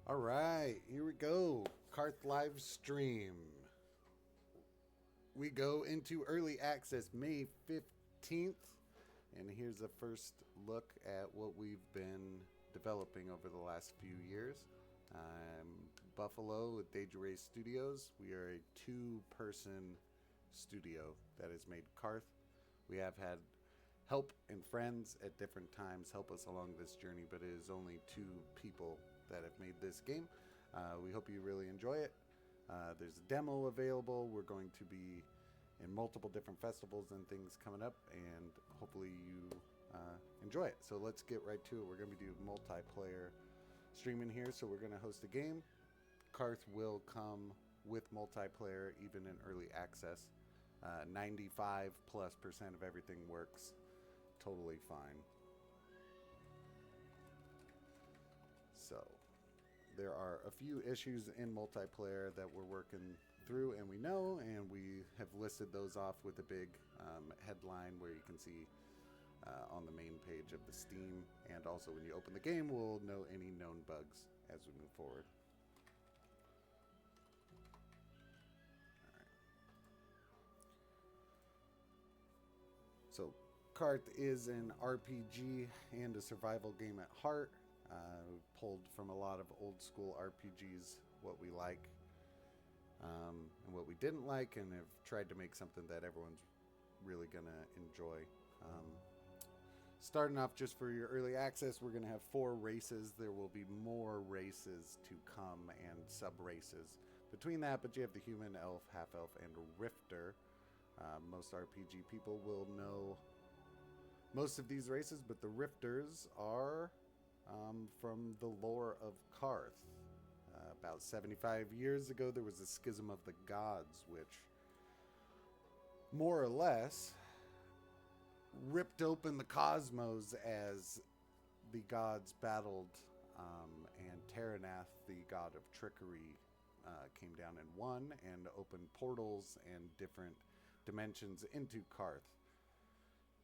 All right, here we go. Carth live stream. We go into early access May 15th, and here's the first look at what we've been developing over the last few years. I'm Buffalo with Deja Ray Studios. We are a two-person studio that has made Carth. We have had help and friends at different times help us along this journey, but it is only two people that have made this game. We hope you really enjoy it. There's a demo available. We're going to be in multiple different festivals and things coming up, and hopefully you enjoy it. So let's get right to it. We're going to be doing multiplayer streaming here, so we're going to host a game. Carth will come with multiplayer even in early access. 95+% of everything works totally fine. So there are a few issues in multiplayer that we're working through, and we have listed those off with a big headline where you can see on the main page of the Steam, and also when you open the game we'll know any known bugs as we move forward. So Carth is an RPG and a survival game at heart. We've pulled from a lot of old school RPGs what we like and what we didn't like, and have tried to make something that everyone's really gonna enjoy. Starting off, just for your early access, we're gonna have 4 races. There will be more races to come and sub races between that, but you have the human, elf, half elf, and rifter. Most RPG people will know most of these races, but the rifters are from the lore of Carth. About 75 years ago, there was a schism of the gods, which more or less ripped open the cosmos as the gods battled, and Terranath, the god of trickery, came down and won and opened portals and different dimensions into Carth.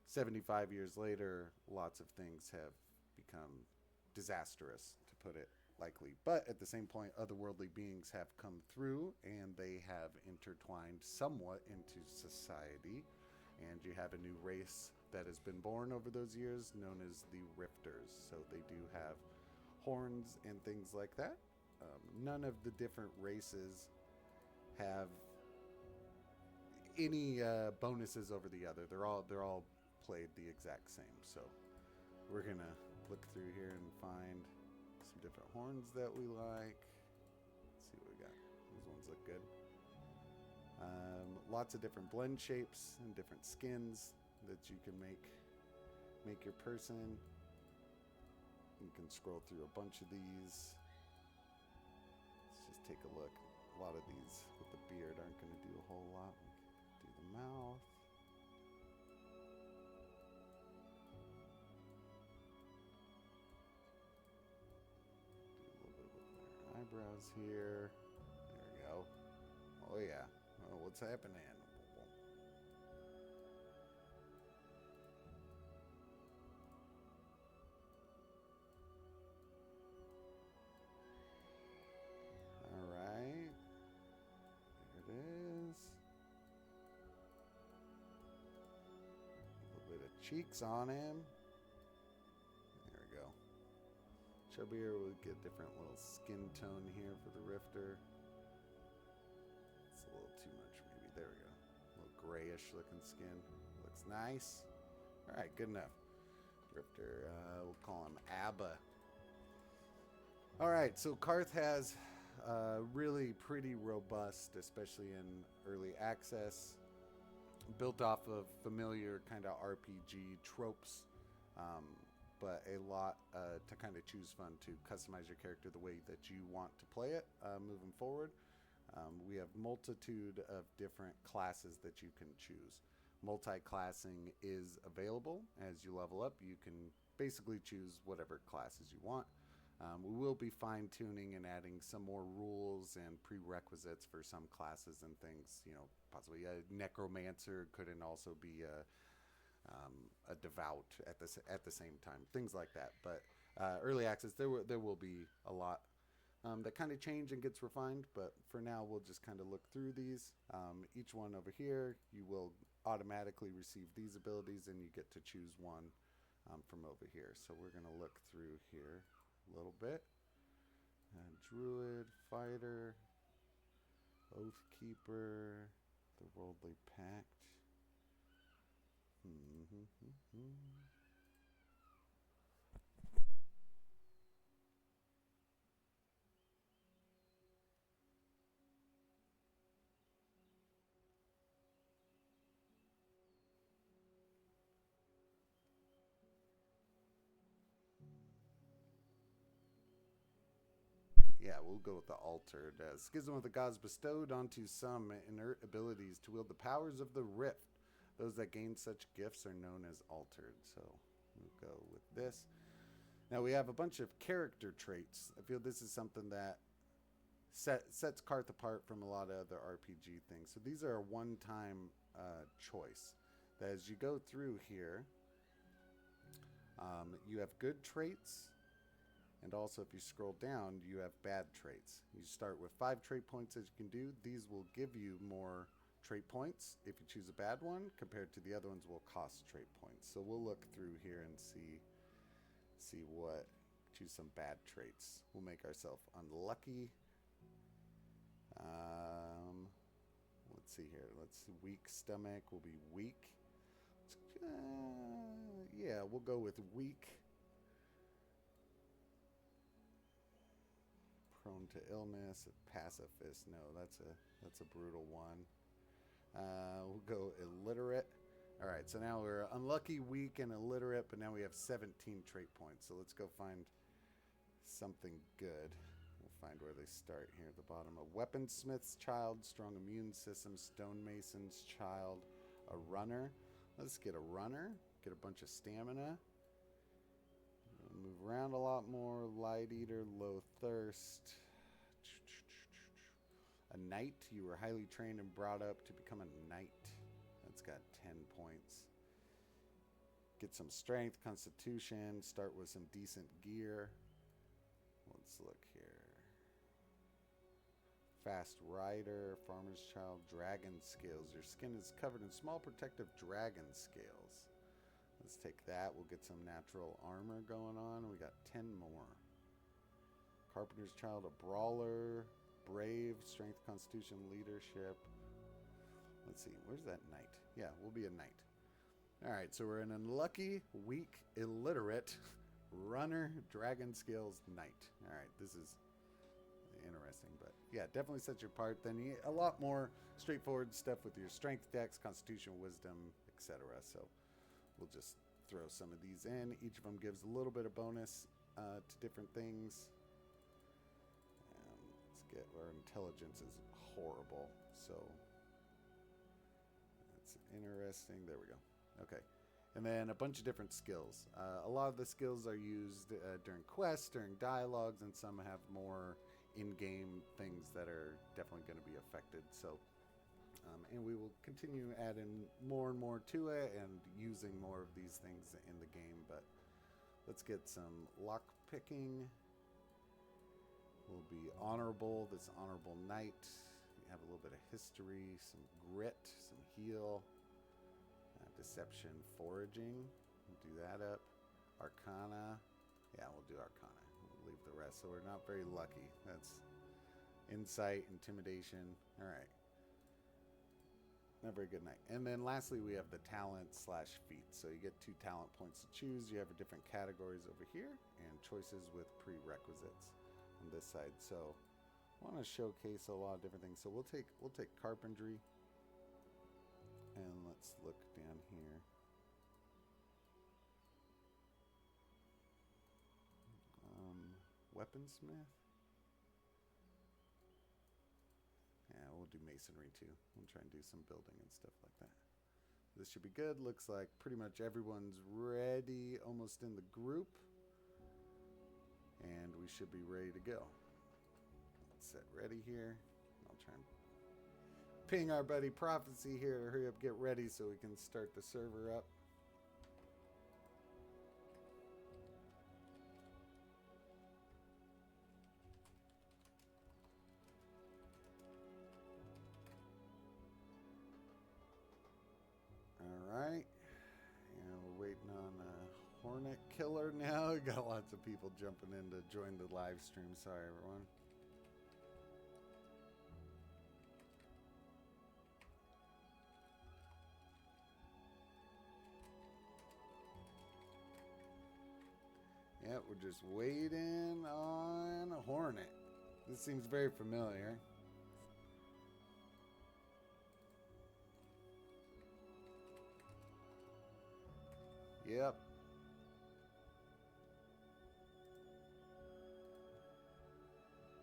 75 years later, lots of things have become disastrous, to put it lightly. But at the same point, otherworldly beings have come through, and they have intertwined somewhat into society. And you have a new race that has been born over those years, known as the Rifters. So they do have horns and things like that. None of the different races have any bonuses over the other. They're all played the exact same. So we're gonna look through here and find some different horns that we like. Let's see what we got. These ones look good. Lots of different blend shapes and different skins that you can make your person. You can scroll through a bunch of these. Let's just take a look. A lot of these with the beard aren't going to do a whole lot. We can do the mouth. Do a little bit with their eyebrows here. There we go. Oh yeah. Oh, what's happening? All right. There it is. A little bit of cheeks on him. There we go. Chubbier, we'll get a different little skin tone here for the Rifter. It's a little too much, maybe. There we go. A little grayish looking skin. Looks nice. All right, good enough. Rifter, we'll call him Abba. All right, so Carth has really pretty robust, especially in early access, built off of familiar kind of RPG tropes, but a lot to kind of choose from to customize your character the way that you want to play it moving forward. We have multitude of different classes that you can choose. Multi-classing is available. As you level up, you can basically choose whatever classes you want. We will be fine-tuning and adding some more rules and prerequisites for some classes and things. You know, possibly a necromancer couldn't also be a devout at the same time. Things like that. But early access, there will be a lot that kind of change and gets refined, but for now we'll just kind of look through these. Each one over here, you will automatically receive these abilities and you get to choose one from over here. So we're going to look through here a little bit. Druid, Fighter, Oathkeeper, the Worldly Pact. Yeah, we'll go with the altered. Schism of the gods bestowed onto some inert abilities to wield the powers of the rift. Those that gain such gifts are known as altered. So we'll go with this. Now we have a bunch of character traits. I feel this is something that sets Carth apart from a lot of other RPG things. So these are a one-time choice. That as you go through here, you have good traits. And also, if you scroll down, you have bad traits. You start with 5 trait points as you can do. These will give you more trait points if you choose a bad one, compared to the other ones will cost trait points. So we'll look through here and see what, choose some bad traits. We'll make ourselves unlucky. Let's see here. Weak stomach will be weak. Yeah, we'll go with weak. Prone to illness, pacifist. No, that's a brutal one. We'll go illiterate. All right, so now we're unlucky, weak, and illiterate, but now we have 17 trait points. So let's go find something good. We'll find where they start here at the bottom. A weaponsmith's child, strong immune system, stonemason's child, a runner. Let's get a runner, get a bunch of stamina. Move around a lot more. Light eater, low thirst. A knight. You were highly trained and brought up to become a knight. That's got 10 points. Get some strength, constitution. Start with some decent gear. Let's look here. Fast rider, farmer's child, dragon scales. Your skin is covered in small protective dragon scales. Let's take that. We'll get some natural armor going on. We got 10 more. Carpenter's child, a brawler, brave, strength, constitution, leadership. Let's see. Where's that knight? Yeah, we'll be a knight. All right, so we're an unlucky, weak, illiterate, runner, dragon skills, knight. All right, this is interesting, but yeah, definitely sets you apart. Then you a lot more straightforward stuff with your strength, dex, constitution, wisdom, etc. So we'll just throw some of these in. Each of them gives a little bit of bonus to different things. Let's get our intelligence is horrible, so that's interesting. There we go. Okay. And then a bunch of different skills. A lot of the skills are used during quests, during dialogues, and some have more in-game things that are definitely going to be affected. So, and we will continue adding more and more to it and using more of these things in the game. But let's get some lock picking. We'll be honorable. This honorable knight. We have a little bit of history, some grit, some heal. Deception, foraging. We'll do that up. Arcana. Yeah, we'll do Arcana. We'll leave the rest. So we're not very lucky. That's insight, intimidation. All right. Not very good night. And then lastly, we have the talent / feat. So you get 2 talent points to choose. You have different categories over here and choices with prerequisites on this side. So I want to showcase a lot of different things. So we'll take carpentry. And let's look down here. Weaponsmith. Yeah, we'll do masonry too. We'll try and do some building and stuff like that. This should be good. Looks like pretty much everyone's ready, almost in the group. And we should be ready to go. Let's set ready here. I'll try and ping our buddy Prophecy here to hurry up, get ready so we can start the server up. killer now. We got lots of people jumping in to join the live stream. Sorry, everyone. Yeah, we're just waiting on a Hornet. This seems very familiar. Yep.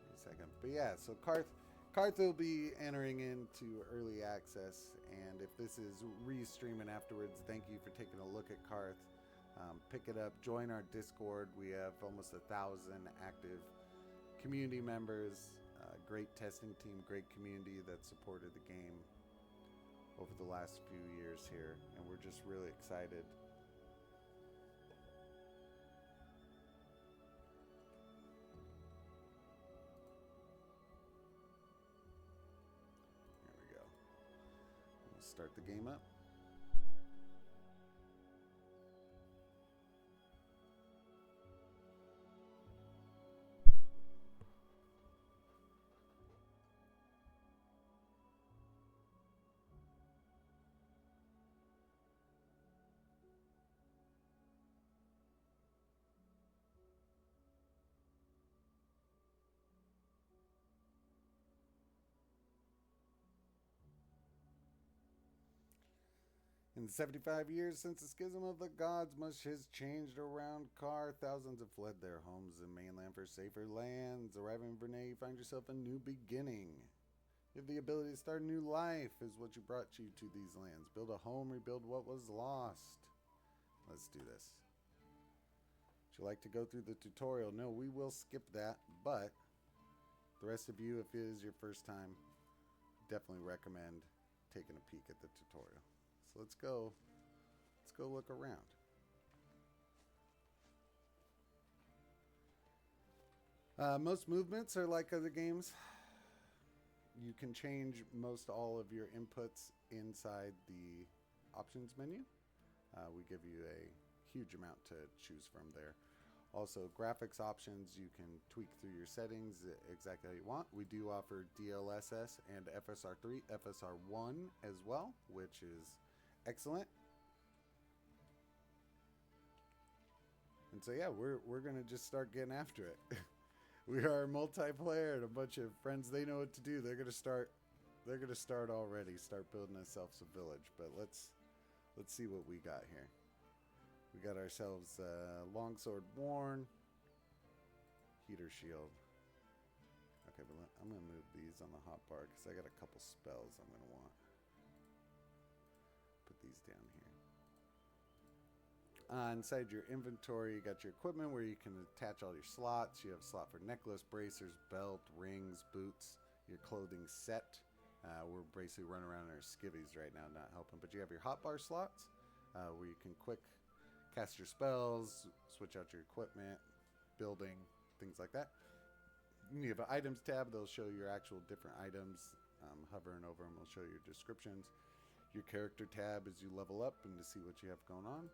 Wait a second. But yeah, so Carth will be entering into early access, and if this is re-streaming afterwards, thank you for taking a look at Carth. Pick it up, join our Discord. We have almost 1,000 active community members, great testing team, great community that supported the game over the last few years here, and we're just really excited. There we go. We'll start the game up. In the 75 years since the schism of the gods, much has changed around Carth. Thousands have fled their homes and mainland for safer lands. Arriving in Brunei, you find yourself a new beginning. You have the ability to start a new life, is what you brought you to these lands. Build a home, rebuild what was lost. Let's do this. Would you like to go through the tutorial? No, we will skip that, but the rest of you, if it is your first time, definitely recommend taking a peek at the tutorial. So let's go look around. Most movements are like other games. You can change most all of your inputs inside the options menu. We give you a huge amount to choose from there. Also, graphics options, you can tweak through your settings exactly how you want. We do offer DLSS and FSR3, FSR1 as well, which is excellent. And so yeah, we're gonna just start getting after it. We are multiplayer and a bunch of friends, they know what to do. They're gonna start already, start building themselves a village. But let's see what we got here. We got ourselves longsword worn, heater shield. Okay, but I'm gonna move these on the hotbar because I got a couple spells I'm gonna want. Put these down here. Inside your inventory, you got your equipment where you can attach all your slots. You have a slot for necklace, bracers, belt, rings, boots, your clothing set. We're basically running around in our skivvies right now, not helping. But you have your hotbar slots where you can quick cast your spells, switch out your equipment, building, things like that. You have an items tab. They'll show your actual different items. Hovering over them will show your descriptions. Your character tab as you level up and to see what you have going on.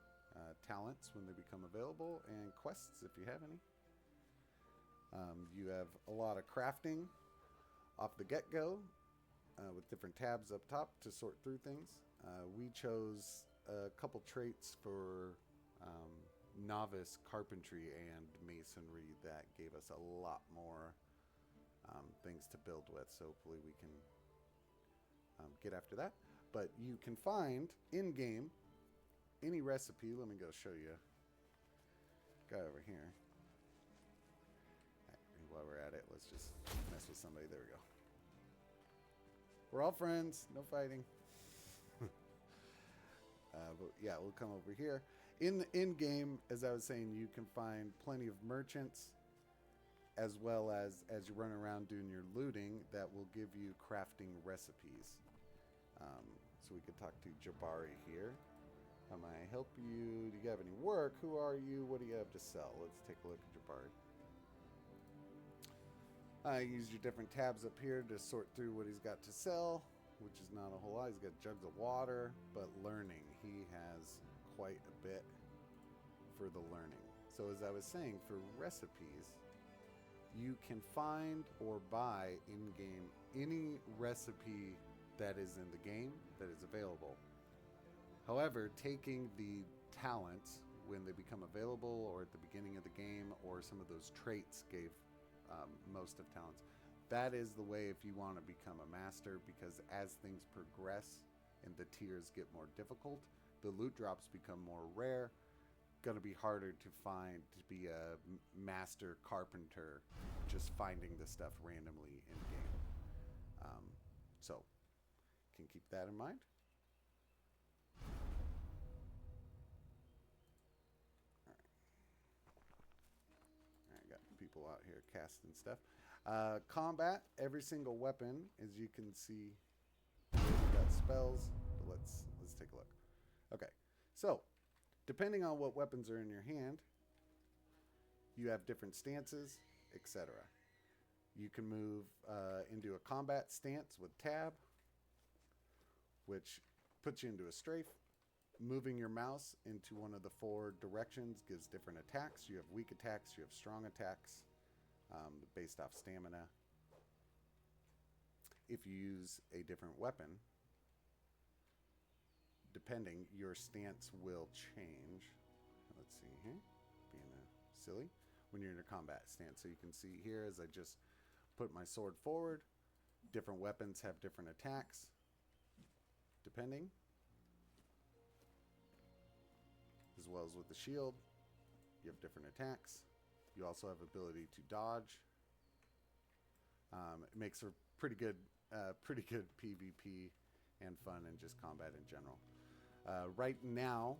Talents when they become available, and quests if you have any. You have a lot of crafting off the get-go with different tabs up top to sort through things. We chose a couple traits for novice carpentry and masonry that gave us a lot more things to build with, so hopefully we can get after that. But you can find in-game any recipe. Let me go show you. Guy over here. While we're at it, let's just mess with somebody. There we go. We're all friends, no fighting. But yeah, we'll come over here. In game, as I was saying, you can find plenty of merchants, as well as you run around doing your looting, that will give you crafting recipes. So we could talk to Jabari here. How may I help you? Do you have any work? Who are you? What do you have to sell? Let's take a look at Jabari. Use your different tabs up here to sort through what he's got to sell, which is not a whole lot. He's got jugs of water, but learning. He has quite a bit for the learning. So as I was saying, for recipes, you can find or buy in-game any recipe that is in the game that is available. However, taking the talents when they become available or at the beginning of the game, or some of those traits gave most of talents, that is the way if you want to become a master, because as things progress and the tiers get more difficult, the loot drops become more rare. Going to be harder to find to be a master carpenter just finding the stuff randomly in game. So can keep that in mind. All right, got people out here casting stuff. Combat, every single weapon, as you can see, we got spells. But let's take a look. Okay, so depending on what weapons are in your hand, you have different stances, etc. You can move into a combat stance with tab, which puts you into a strafe. Moving your mouse into one of the 4 directions gives different attacks. You have weak attacks, you have strong attacks, based off stamina. If you use a different weapon, depending, your stance will change. Let's see here, being silly, when you're in a combat stance. So you can see here, as I just put my sword forward, different weapons have different attacks, depending. As well as with the shield, you have different attacks. You also have ability to dodge. It makes for pretty good PvP and fun, and just combat in general. Right now,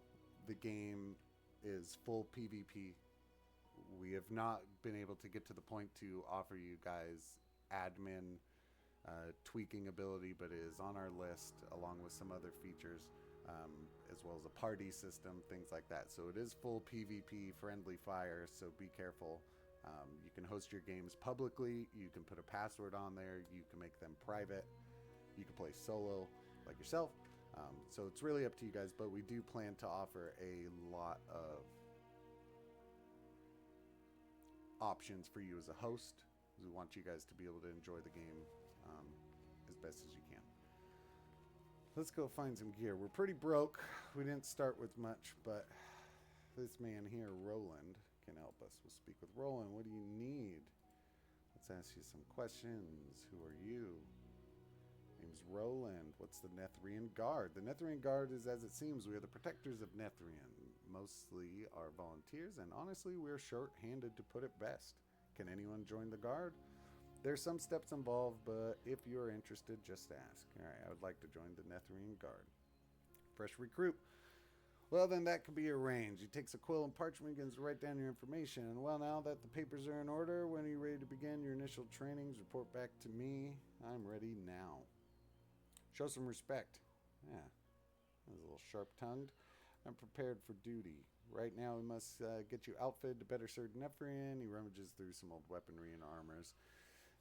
the game is full PvP. We have not been able to get to the point to offer you guys admin tweaking ability, but it is on our list along with some other features. As well as a party system, things like that. So it is full PvP, friendly fire, so be careful. You can host your games publicly, you can put a password on there, you can make them private, you can play solo like yourself. So it's really up to you guys, but we do plan to offer a lot of options for you as a host. We want you guys to be able to enjoy the game as best as you can. Let's go find some gear. We're pretty broke. We didn't start with much, but this man here, Roland, can help us. We'll speak with Roland. What do you need? Let's ask you some questions. Who are you? Name's Roland. What's the Nethrian Guard? The Nethrian Guard is, as it seems, we are the protectors of Nethrian. Mostly are volunteers, and honestly, we're short-handed to put it best. Can anyone join the Guard? There's some steps involved, but if you're interested, just ask. Alright, I would like to join the Nethrian Guard. Fresh recruit. Well, then that can be arranged. He takes a quill and parchment, begins to write down your information. And well, now that the papers are in order, when are you ready to begin your initial trainings? Report back to me. I'm ready now. Show some respect. Yeah, that was a little sharp-tongued. I'm prepared for duty. Right now, we must get you outfitted to better serve Nethrian. He rummages through some old weaponry and armors.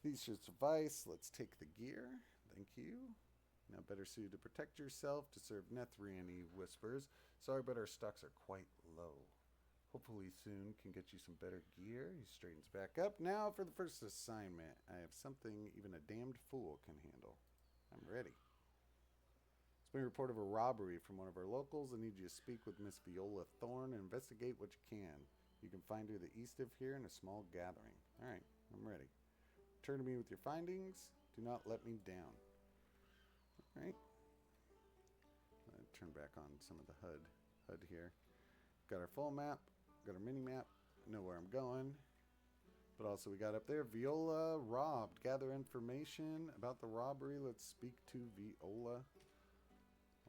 These should suffice. Let's take the gear. Thank you. Now better suited to protect yourself, to serve Nethrian, he whispers. Sorry, but our stocks are quite low. Hopefully soon can get you some better gear. He straightens back up. Now for the first assignment. I have something even a damned fool can handle. I'm ready. It's been a report of a robbery from one of our locals. I need you to speak with Miss Viola Thorne and investigate what you can. You can find her to the east of here in a small gathering. All right, I'm ready. Turn to me with your findings. Do not let me down. All right. Turn back on some of the HUD here. Got our full map. Got our mini map. Know where I'm going. But also we got up there, Viola robbed. Gather information about the robbery. Let's speak to Viola.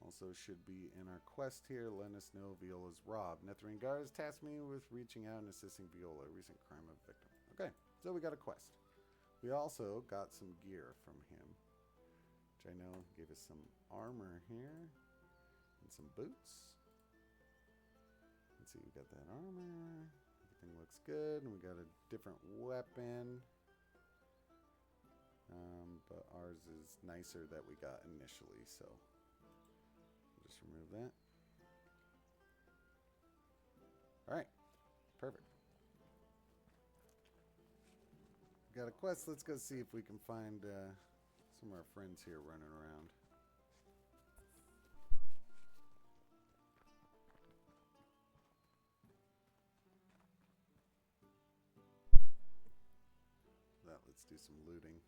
Also should be in our quest here. Let us know Viola's robbed. Nethrian Guards tasked me with reaching out and assisting Viola, a recent crime of victim. Okay, so we got a quest. We also got some gear from him, which I know gave us some armor here and some boots. Let's see, we got that armor. Everything looks good, and we got a different weapon. But ours is nicer that we got initially, so we'll just remove that. All right, perfect. got a quest. Let's go see if we can find some of our friends here running around. Let's do some looting.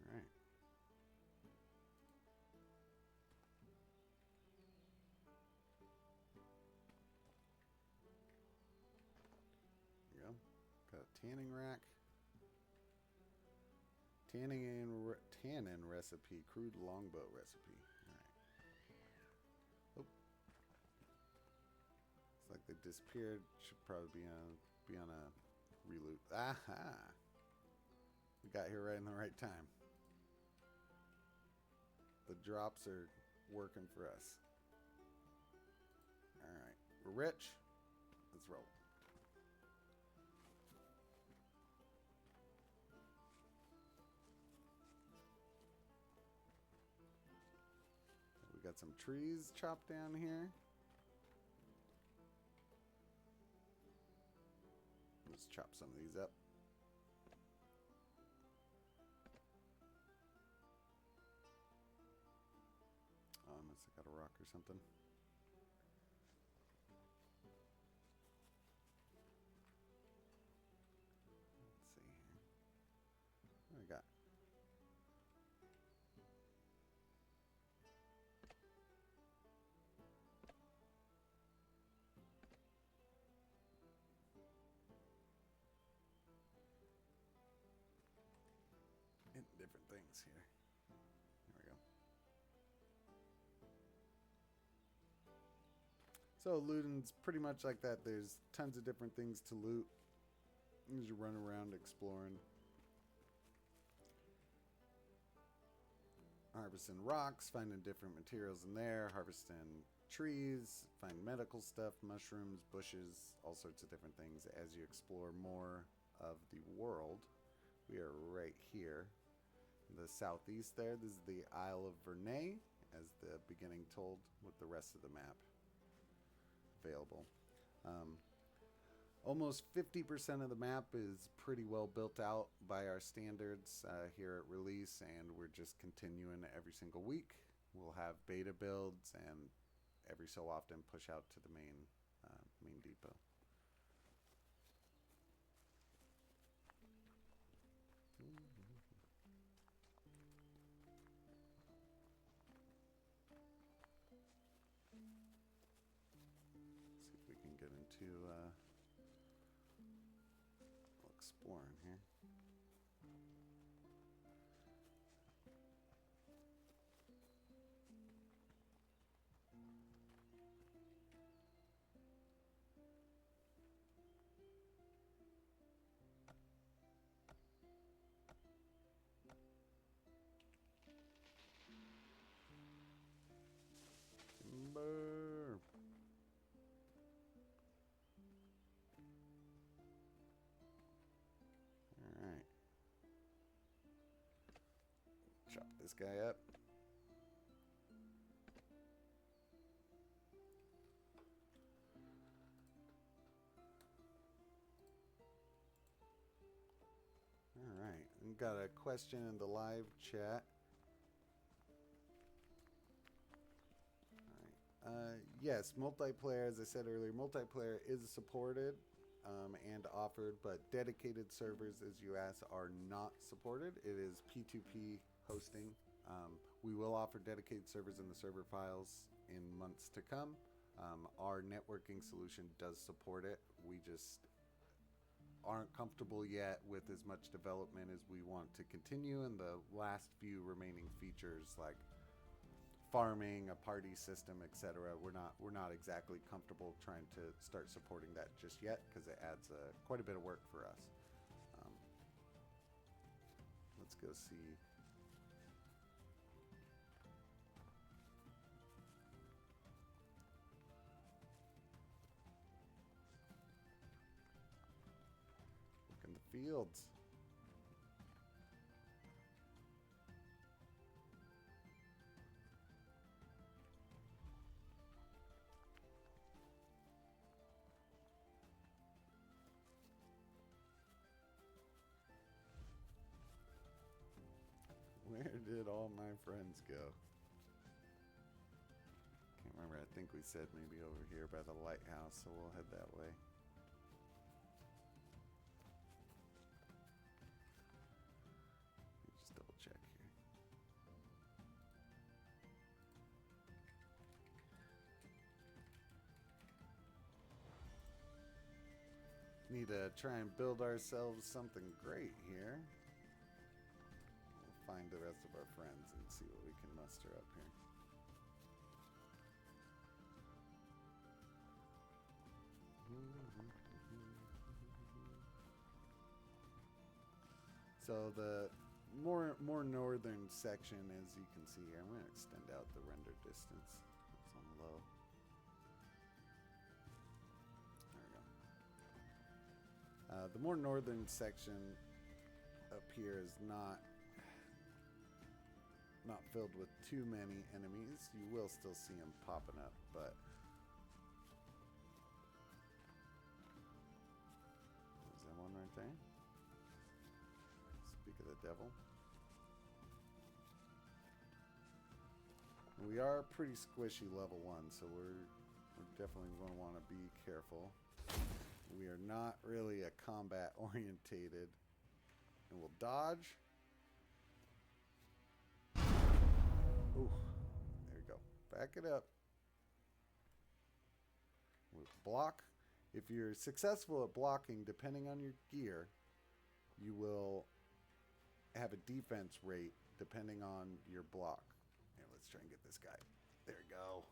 All right. There you go. Got a tanning rack. Tannin recipe. Crude longbow recipe. All right. Oh. It's like they disappeared. Should probably be on a reloot. Aha! We got here right in the right time. The drops are working for us. All right. We're rich. Let's roll. We got some trees chopped down here. Let's chop some of these up. Oh, I must have got a rock or something. Let's see here. What do we got? Different things here. There we go. So looting's pretty much like that. There's tons of different things to loot as you run around exploring. Harvesting rocks, finding different materials in there, harvesting trees, find medical stuff, mushrooms, bushes, all sorts of different things as you explore more of the world. We are right here. The southeast there. This is the Isle of Vernay, as the beginning told, with the rest of the map available. Almost 50% of the map is pretty well built out by our standards here at release, and we're just continuing every single week. We'll have beta builds and every so often push out to the main depot. See if we can get into exploring here. Timber. All right. Chop this guy up. All right. We got a question in the live chat. Yes, multiplayer, as I said earlier, multiplayer is supported and offered, but dedicated servers, as you asked, are not supported. It is P2P hosting. We will offer dedicated servers in the server files in months to come. Our networking solution does support it. We just aren't comfortable yet with as much development as we want to continue, and the last few remaining features like farming, a party system, etc. We're not exactly comfortable trying to start supporting that just yet because it adds quite a bit of work for us. Let's go see. Look in the fields. did all my friends go? Can't remember. I think we said maybe over here by the lighthouse, so we'll head that way. Let me just double check here. Need to try and build ourselves something great here. We'll find the rest of our friends and see what we can muster up here. So the more northern section, as you can see here, I'm going to extend out the render distance. It's on low. There we go. The more northern section up here is not filled with too many enemies. You will still see them popping up, but is there one right there? Speak of the devil. We are pretty squishy level 1, so we're definitely going to want to be careful. We are not really a combat orientated, and we'll dodge. Ooh, there we go. Back it up. We'll block. If you're successful at blocking, depending on your gear, you will have a defense rate depending on your block. Here, let's try and get this guy. There we go.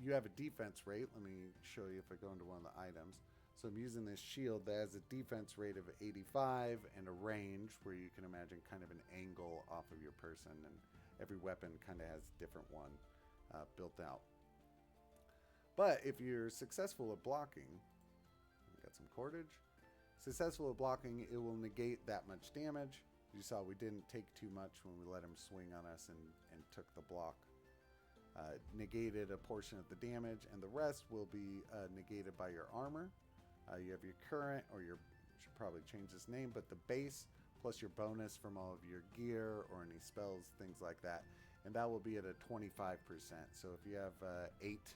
You have a defense rate. Let me show you if I go into one of the items. So I'm using this shield that has a defense rate of 85 and a range where you can imagine kind of an angle off of your person, and every weapon kind of has a different one built out. But if you're successful at blocking, got some cordage. Successful at blocking, it will negate that much damage. You saw we didn't take too much when we let him swing on us and took the block. Negated a portion of the damage, and the rest will be negated by your armor. You have your current, or your, should probably change this name, but the base plus your bonus from all of your gear or any spells, things like that. And that will be at a 25%. So if you have 8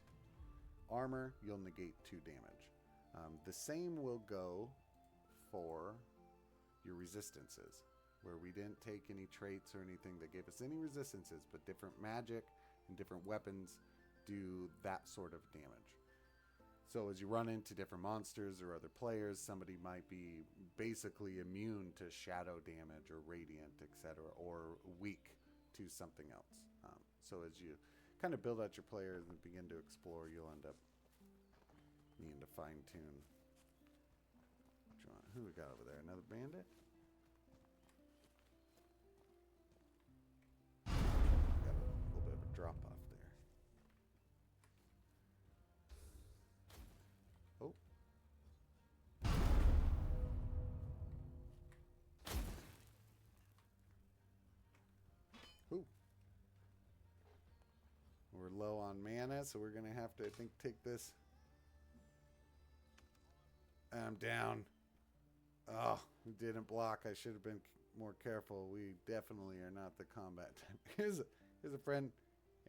armor, you'll negate 2 damage. The same will go for your resistances, where we didn't take any traits or anything that gave us any resistances, but different magic and different weapons do that sort of damage. So as you run into different monsters or other players, somebody might be basically immune to shadow damage or radiant, etc., or weak to something else. So as you kind of build out your players and begin to explore, you'll end up needing to fine-tune. Who we got over there? Another bandit? Got a little bit of a drop off there. Oh. Ooh. We're low on mana, so we're going to have to, I think, take this. I'm down. Oh, we didn't block. I should have been more careful. We definitely are not the combat type. Here's a friend,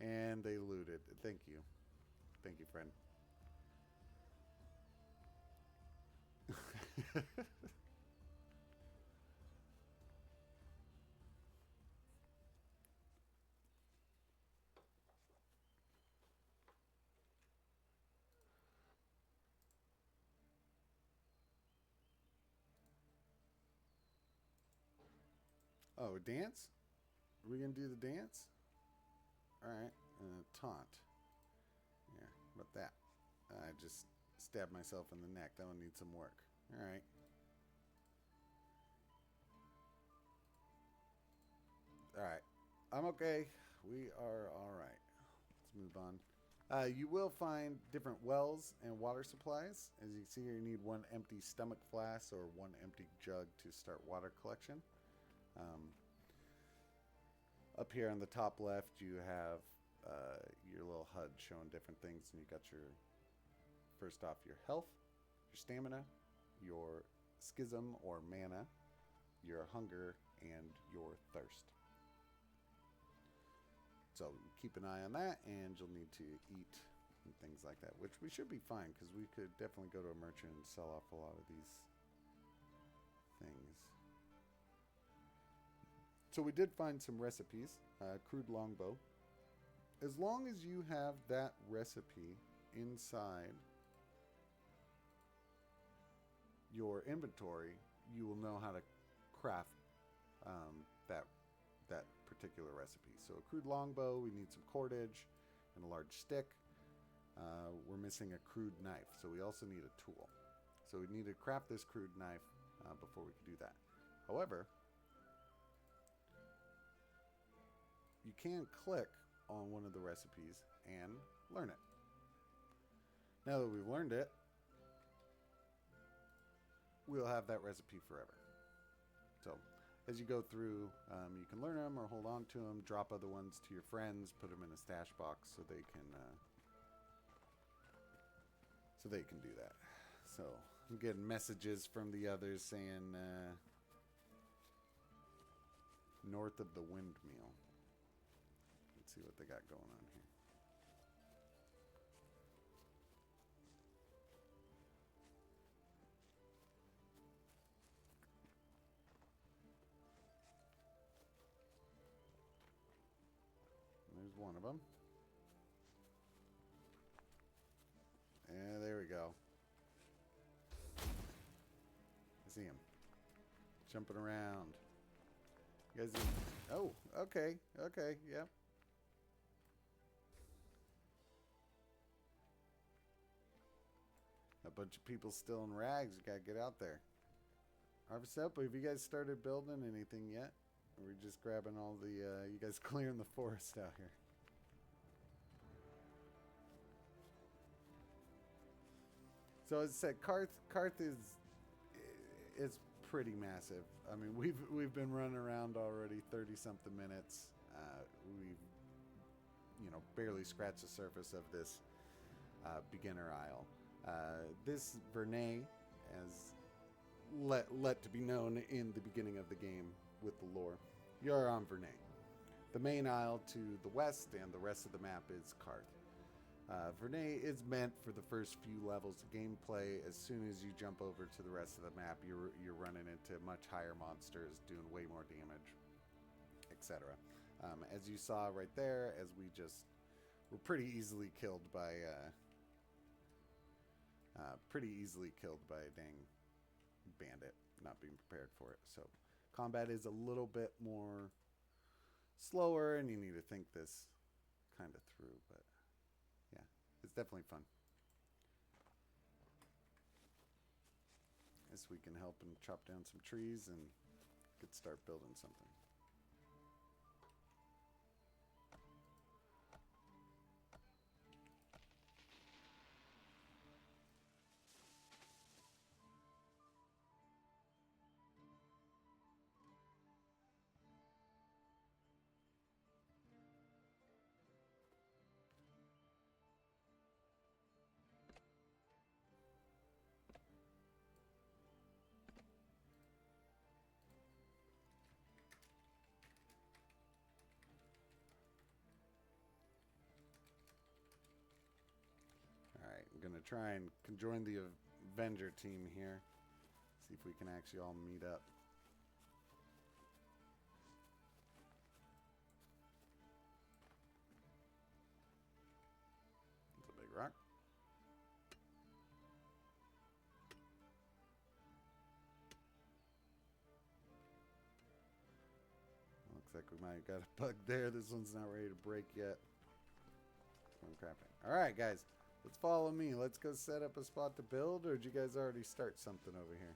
and they looted. Thank you. Thank you, friend. Oh, dance? Are we going to do the dance? Alright. Taunt. Yeah, about that. I just stabbed myself in the neck. That one needs some work. Alright. Alright. I'm okay. We are alright. Let's move on. You will find different wells and water supplies. As you can see here, you need 1 empty stomach flask or 1 empty jug to start water collection. Up here on the top left, you have your little HUD showing different things, and you got your, first off, your health, your stamina, your schism or mana, your hunger, and your thirst. So keep an eye on that, and you'll need to eat and things like that, which we should be fine because we could definitely go to a merchant and sell off a lot of these things. So we did find some recipes. Crude longbow. As long as you have that recipe inside your inventory, you will know how to craft that particular recipe. So a crude longbow, we need some cordage and a large stick. We're missing a crude knife, so we also need a tool. So we need to craft this crude knife before we can do that. However, you can click on one of the recipes and learn it. Now that we've learned it, we'll have that recipe forever. So as you go through, you can learn them or hold on to them, drop other ones to your friends, put them in a stash box so they can do that. So I'm getting messages from the others saying north of the windmill. Let's see what they got going on here. There's one of them. And there we go. I see him. Jumping around. You guys are... Oh, okay. Okay, yep. A bunch of people still in rags. You gotta get out there. Harvest up. Have you guys started building anything yet? Or are we just grabbing all the... you guys clearing the forest out here? So as I said, Carth is pretty massive. I mean, we've been running around already 30-something minutes. We've barely scratched the surface of this beginner isle. This Vernay, as let to be known in the beginning of the game with the lore, you're on Vernay. The main isle to the west and the rest of the map is Carth. Vernay is meant for the first few levels of gameplay. As soon as you jump over to the rest of the map, you're running into much higher monsters, doing way more damage, etc. As you saw right there, as we just were pretty easily killed by a dang bandit, not being prepared for it. So combat is a little bit more slower, and you need to think this kind of through, but yeah, it's definitely fun. Guess we can help and chop down some trees and get start building something. Gonna try and join the Avenger team here. See if we can actually all meet up. It's a big rock. Looks like we might have got a bug there. This one's not ready to break yet. I'm crafting. All right, guys. Let's follow me. Let's go set up a spot to build, or did you guys already start something over here?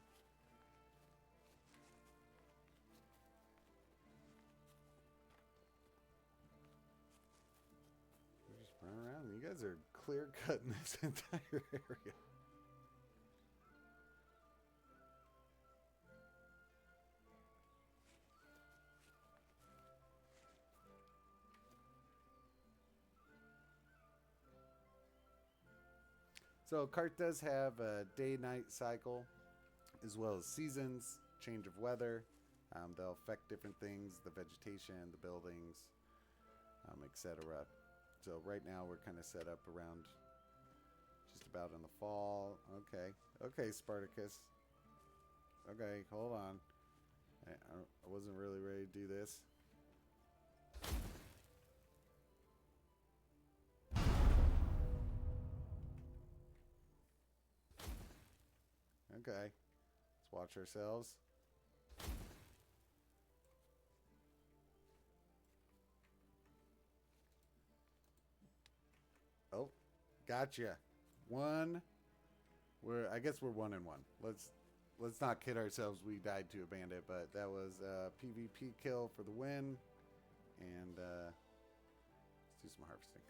We just run around. You guys are clear cutting this entire area. So Carth does have a day-night cycle, as well as seasons, change of weather. They'll affect different things, the vegetation, the buildings. etc. So right now we're kind of set up around just about in the fall. Okay, Spartacus. Okay, hold on. I wasn't really ready to do this. Okay, let's watch ourselves. Oh, gotcha. One. I guess we're 1-1. Let's not kid ourselves. We died to a bandit, but that was a PvP kill for the win. And let's do some harvesting.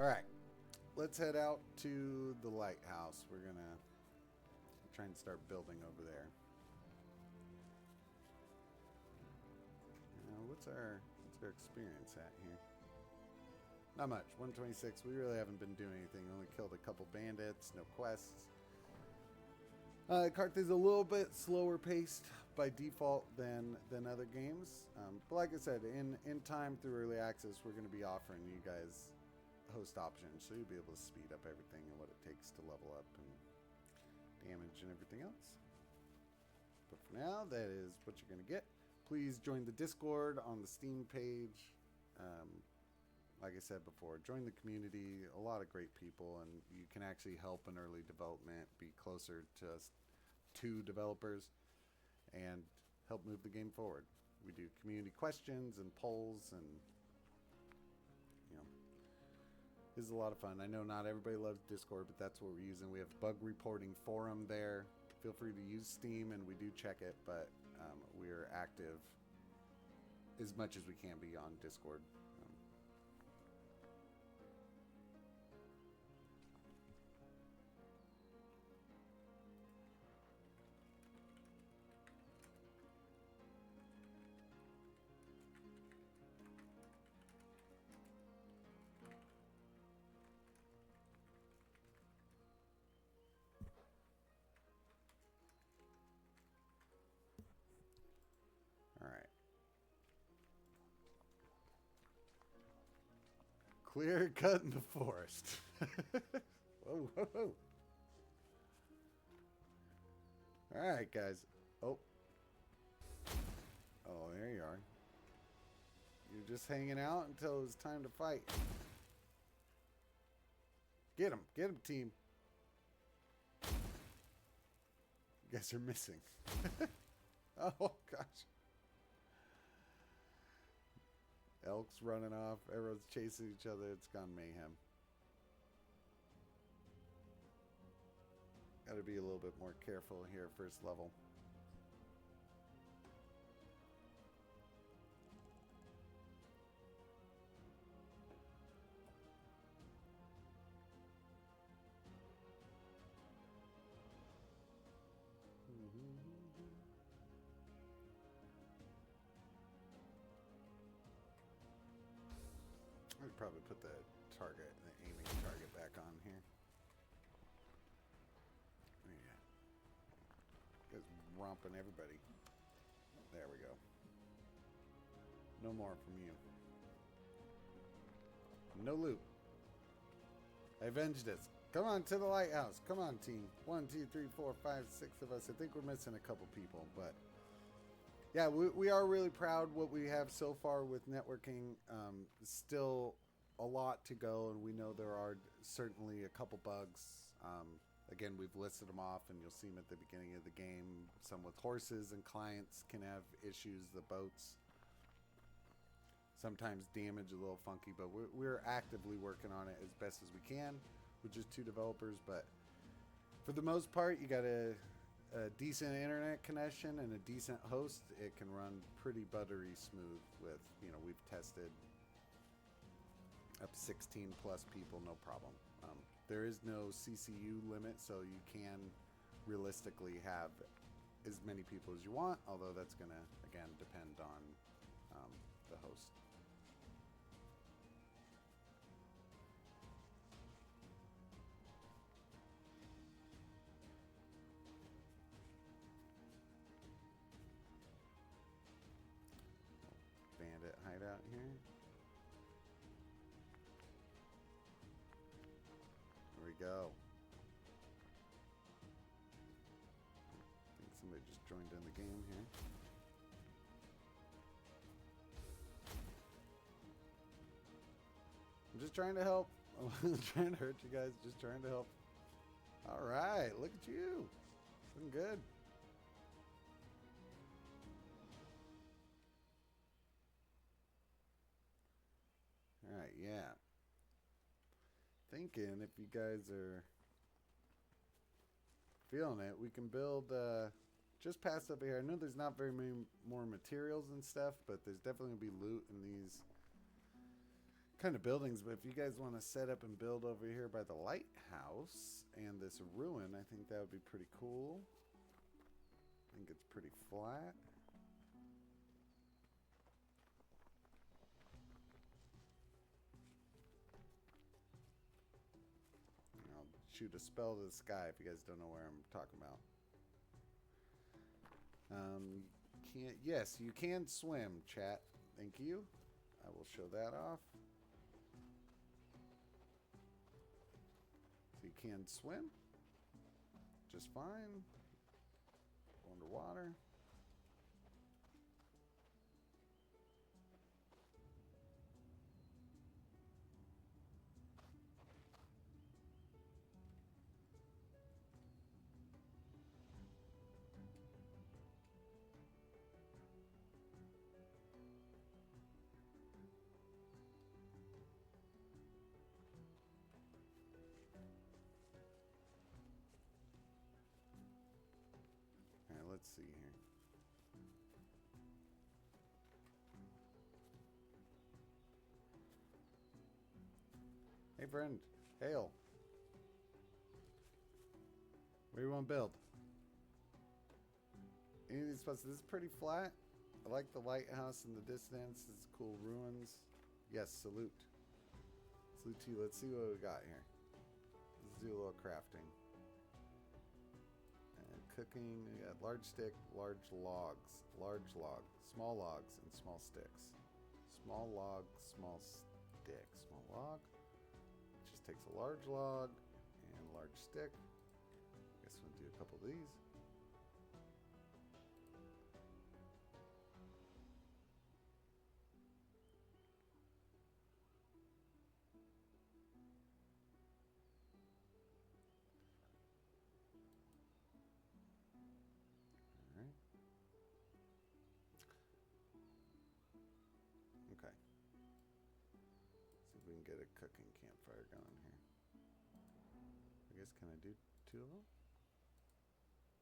All right, let's head out to the lighthouse. We're gonna try and start building over there. What's our experience at here? Not much. 126. We really haven't been doing anything. Only killed a couple bandits. No quests. Carth is a little bit slower paced by default than other games. But like I said, in time through early access, we're going to be offering you guys host options, so you'll be able to speed up everything and what it takes to level up and damage and everything else. But for now, that is what you're going to get. Please join the Discord on the Steam page. Like I said before, join the community. A lot of great people, and you can actually help in early development, be closer to us, to developers, and help move the game forward. We do community questions and polls, and this is a lot of fun. I know not everybody loves Discord, but that's what we're using. We have a bug reporting forum there. Feel free to use Steam, and we do check it, but we are active as much as we can be on Discord. Clear cut in the forest. Whoa, whoa, whoa. All right, guys. Oh, there you are. You're just hanging out until it was time to fight. Get him, team. You guys are missing. Oh gosh. Elks running off, everyone's chasing each other. It's gone mayhem. Got to be a little bit more careful here first level. I'd probably put the aiming target back on here. Yeah. Just romping everybody. There we go. No more from you. No loot. I avenged us. Come on to the lighthouse. Come on, team. 1, 2, 3, 4, 5, 6 of us. I think we're missing a couple people, but yeah, we are really proud what we have so far with networking. Still a lot to go, and we know there are certainly a couple bugs. Again, we've listed them off, and you'll see them at the beginning of the game. Some with horses and clients can have issues. The boats sometimes damage a little funky, but we're actively working on it as best as we can with just 2 developers. But for the most part, you got a decent internet connection and a decent host. It can run pretty buttery smooth with, we've tested up to 16 plus people, no problem. There is no CCU limit, so you can realistically have as many people as you want, although that's going to, again, depend on the host. Bandit hideout here. Here we go. I think somebody just joined in the game here. I'm just trying to help. I'm trying to hurt you guys. Just trying to help. All right, look at you. Looking good. All right, yeah. Thinking if you guys are feeling it, we can build just past up here. I know there's not very many more materials and stuff, but there's definitely going to be loot in these kind of buildings. But if you guys want to set up and build over here by the lighthouse and this ruin, I think that would be pretty cool. I think it's pretty flat. I'll shoot a spell to the sky if you guys don't know where I'm talking about. Yes, you can swim, chat. Thank you. I will show that off. So you can swim just fine. Underwater. Let's see here. Hey friend, hail. Where do you want to build? Any of these spots? This is pretty flat. I like the lighthouse in the distance. It's cool ruins. Yes, salute. Salute to you. Let's see what we got here. Let's do a little crafting. Cooking, we got large stick, large logs, small logs, and small sticks. Small log, small stick. Small log. It just takes a large log and a large stick. I guess we'll do a couple of these. We can get a cooking campfire going here. I guess, can I do 2 of them?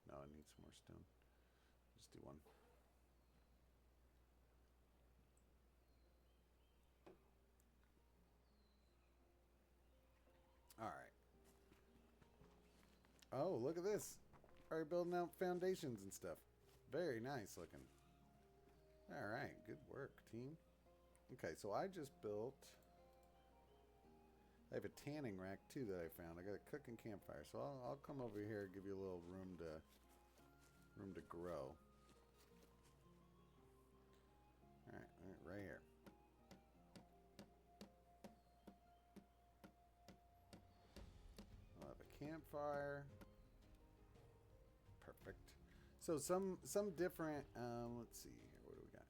No, I need some more stone. Just do 1. Alright. Oh, look at this. Already building out foundations and stuff. Very nice looking. Alright, good work, team. Okay, so I just built... I have a tanning rack too that I found. I got a cooking campfire, so I'll come over here and give you a little room to grow. All right, right here. I'll have a campfire. Perfect. So some different. Let's see here. What do we got?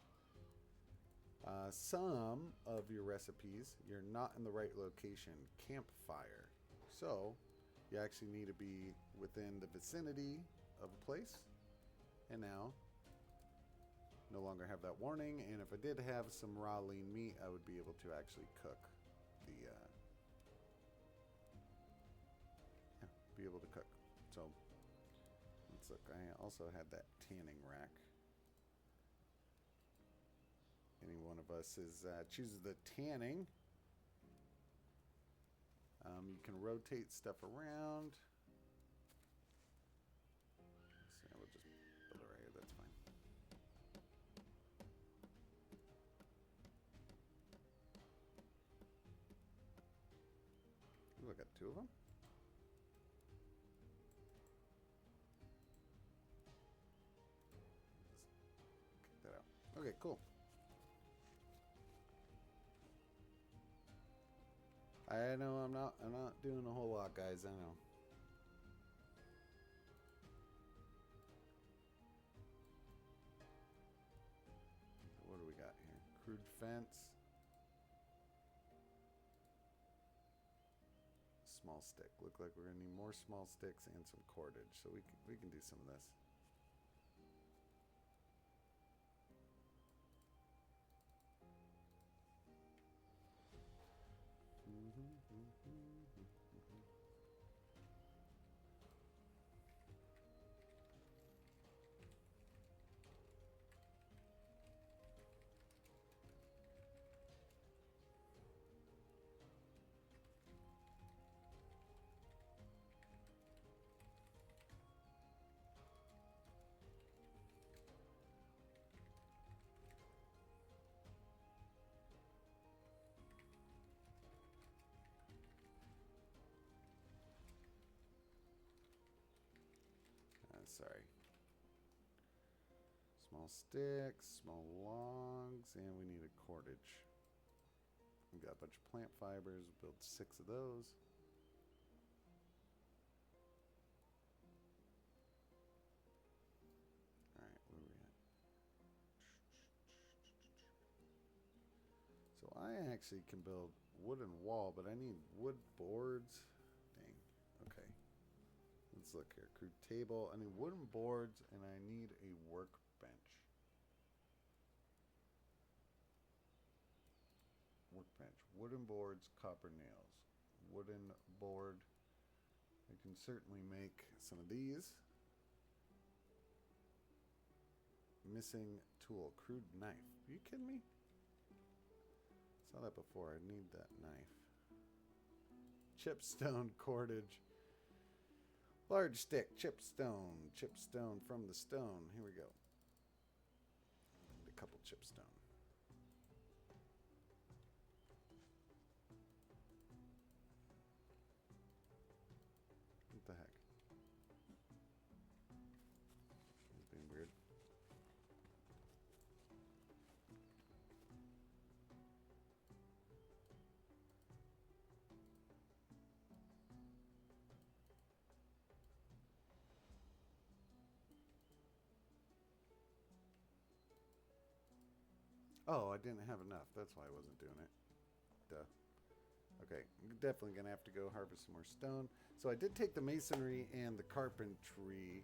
Some of your recipes, you're not in the right location. Campfire. So you actually need to be within the vicinity of a place. And now, no longer have that warning. And if I did have some raw lean meat, I would be able to actually cook the, be able to cook. So let's look. I also had that tanning rack. Any one of us chooses the tanning. You can rotate stuff around. So we'll just build a I got two of them. Let's kick that out. Okay, cool. I know I'm not doing a whole lot, guys. I know. What do we got here? Crude fence. Small stick. Look like we're gonna need more small sticks and some cordage, so we can do some of this. Sorry. Small sticks, small logs, and we need a cordage. We got a bunch of plant fibers. We'll build 6 of those. Alright, where are we at? So I actually can build wooden wall, but I need wood boards. Dang. Okay. Let's look here. Crude table. I need wooden boards, and I need a workbench. Workbench. Wooden boards, copper nails. Wooden board. I can certainly make some of these. Missing tool. Crude knife. Are you kidding me? Saw that before. I need that knife. Chipstone cordage. Large stick, chipstone. Chipstone from the stone. Here we go. Need a couple chipstone. What the heck? It's being weird. Oh, I didn't have enough. That's why I wasn't doing it. Duh. Okay, I'm definitely going to have to go harvest some more stone. So I did take the masonry and the carpentry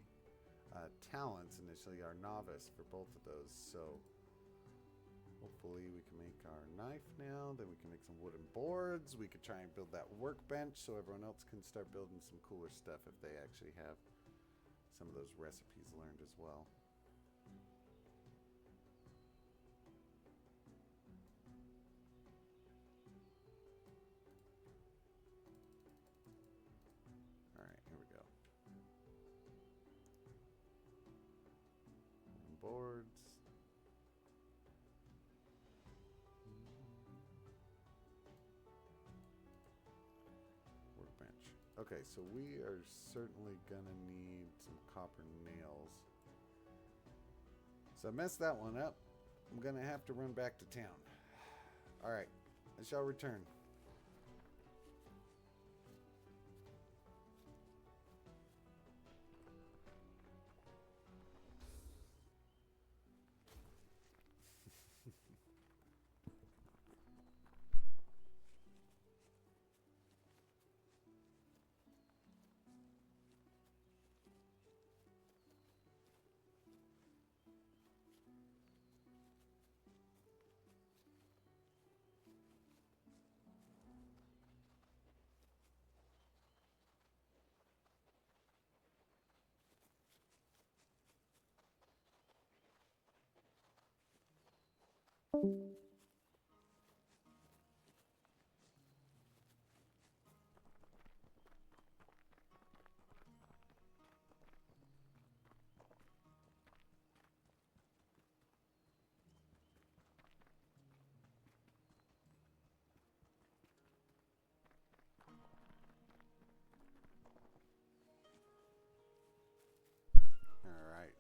talents initially, our novice for both of those. So hopefully we can make our knife now. Then we can make some wooden boards. We could try and build that workbench so everyone else can start building some cooler stuff if they actually have some of those recipes learned as well. Boards. Workbench. Okay, so we are certainly gonna need some copper nails. So I messed that one up. I'm gonna have to run back to town. Alright, I shall return.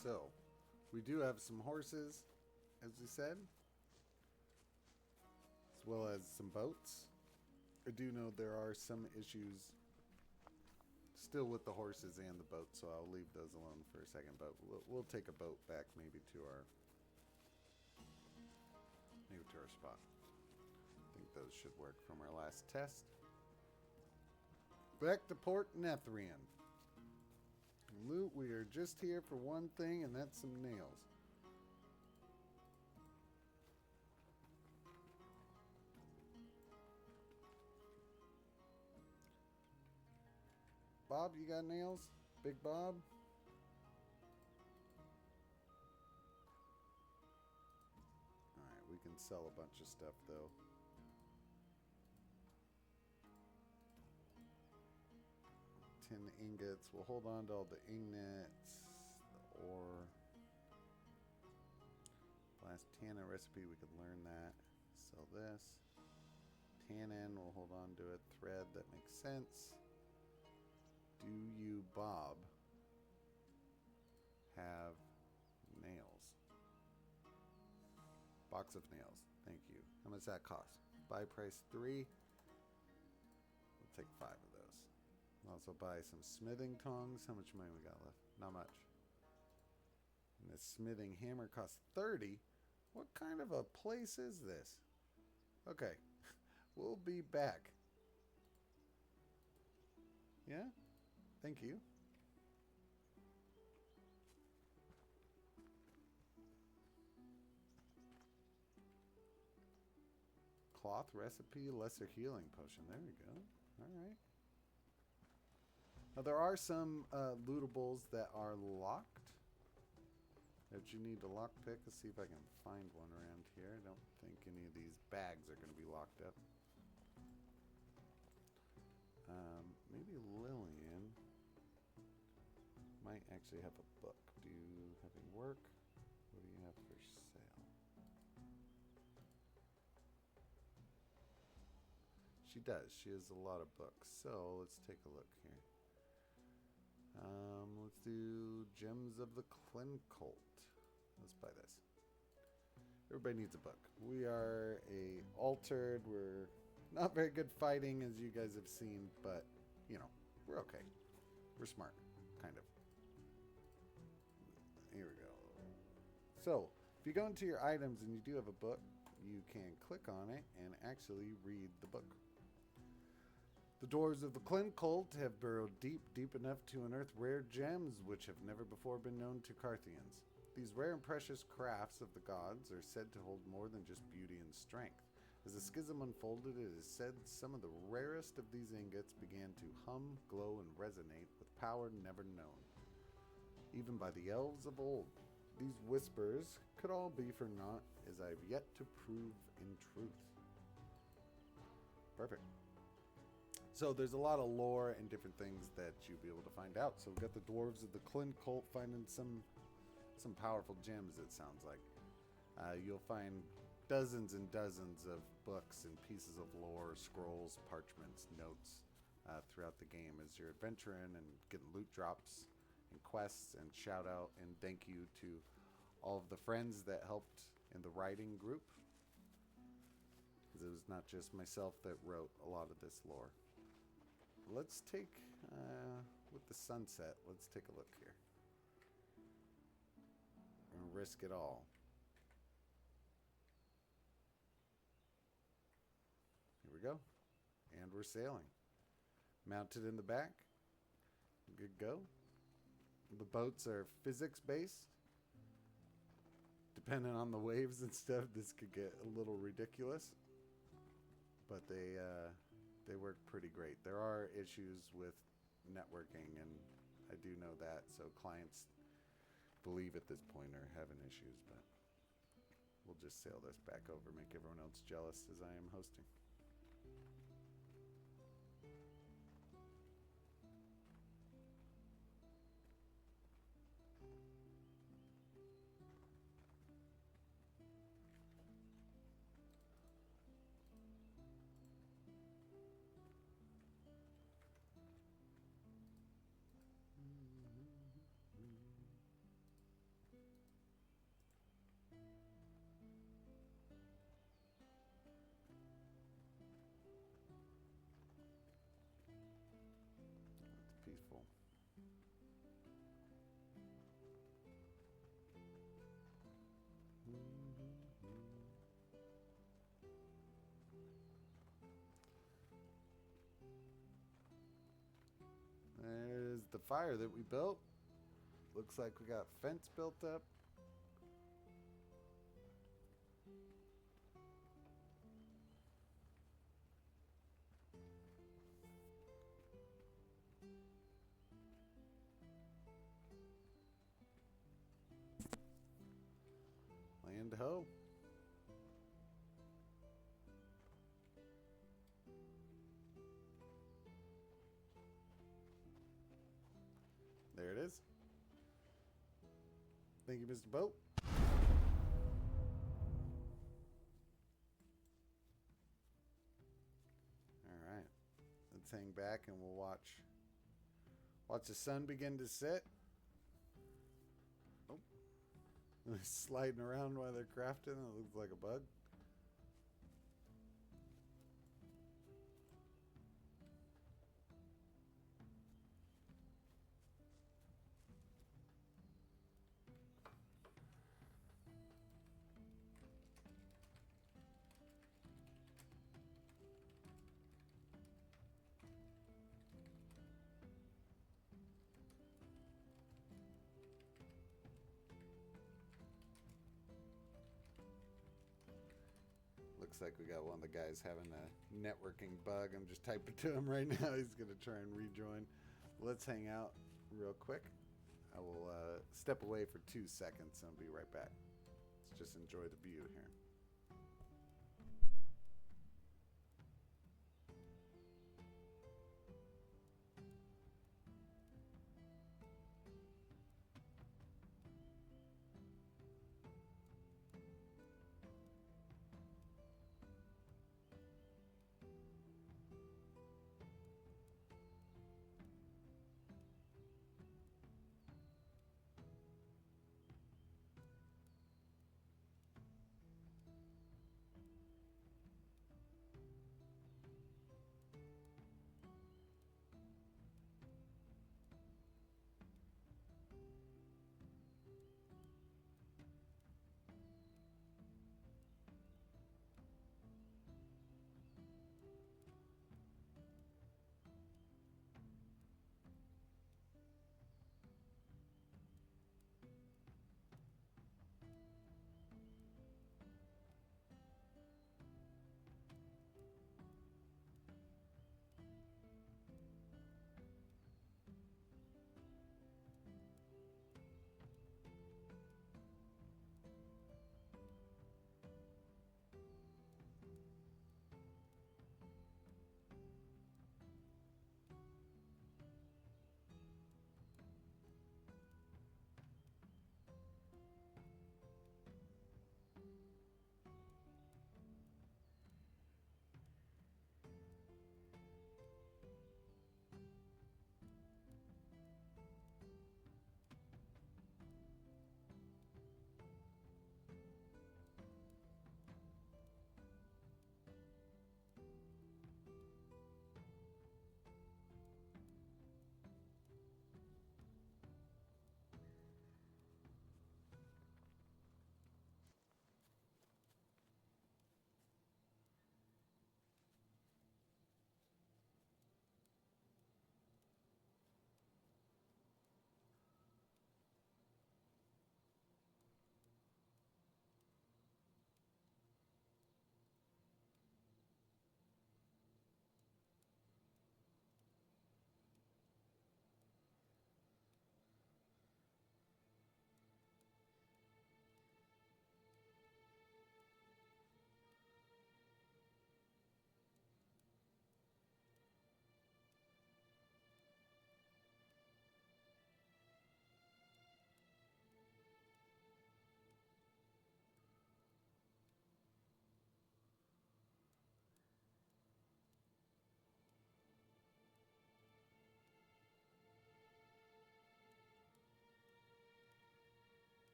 So, we do have some horses, as we said, as well as some boats. I do know there are some issues still with the horses and the boats, so I'll leave those alone for a second. But we'll take a boat back maybe to our spot. I think those should work from our last test. Back to Port Nethrian. Loot, we are just here for one thing, and that's some nails. Bob, you got nails? Big Bob? Alright, we can sell a bunch of stuff, though. Tin ingots. We'll hold on to all the ingots. The ore. Last tannin recipe, we could learn that. Sell this. Tannin, we'll hold on to it. Thread, that makes sense. Do you, Bob, have nails? Box of nails. Thank you. How much does that cost? Buy price 3. We'll take 5 of those. We'll also buy some smithing tongs. How much money we got left? Not much. And the smithing hammer costs 30. What kind of a place is this? Okay. We'll be back. Yeah? Thank you. Cloth recipe, lesser healing potion. There we go. Alright. Now there are some lootables that are locked that you need to lockpick. Let's see if I can find one around here. I don't think any of these bags are going to be locked up. Maybe Lillian might actually have a book. Do you have any work? What do you have for sale? She does. She has a lot of books. So let's take a look here. Let's do Gems of the Clincult. Let's buy this. Everybody needs a book. We are altered. We're not very good fighting, as you guys have seen, but, you know, we're okay. We're smart, kind of. Here we go. So, if you go into your items and you do have a book, you can click on it and actually read the book. The dwarves of the Clincult have burrowed deep, deep enough to unearth rare gems which have never before been known to Carthians. These rare and precious crafts of the gods are said to hold more than just beauty and strength. As the schism unfolded, it is said some of the rarest of these ingots began to hum, glow, and resonate with power never known, even by the elves of old. These whispers could all be for naught, as I have yet to prove in truth. Perfect. So there's a lot of lore and different things that you'll be able to find out. So we've got the dwarves of the Clincult finding some powerful gems, it sounds like. You'll find dozens and dozens of books and pieces of lore, scrolls, parchments, notes throughout the game as you're adventuring and getting loot drops and quests. And shout out and thank you to all of the friends that helped in the writing group, because it was not just myself that wrote a lot of this lore. Let's take, with the sunset, let's take a look here. We're gonna risk it all. Here we go. And we're sailing. Mounted in the back. Good go. The boats are physics based. Depending on the waves and stuff, this could get a little ridiculous. But they work pretty great. There are issues with networking, and I do know that. So clients believe at this point are having issues, but we'll just sail this back over, make everyone else jealous as I am hosting. There's the fire that we built. Looks like we got fence built up. Land ho. There it is. Thank you, Mr. Boat. All right. Let's hang back and we'll watch the sun begin to set. Oh. Sliding around while they're crafting. It looks like a bug. Looks like we got one of the guys having a networking bug. I'm just typing to him right now. He's going to try and rejoin. Let's hang out real quick. I will step away for 2 seconds and I'll be right back. Let's just enjoy the view here.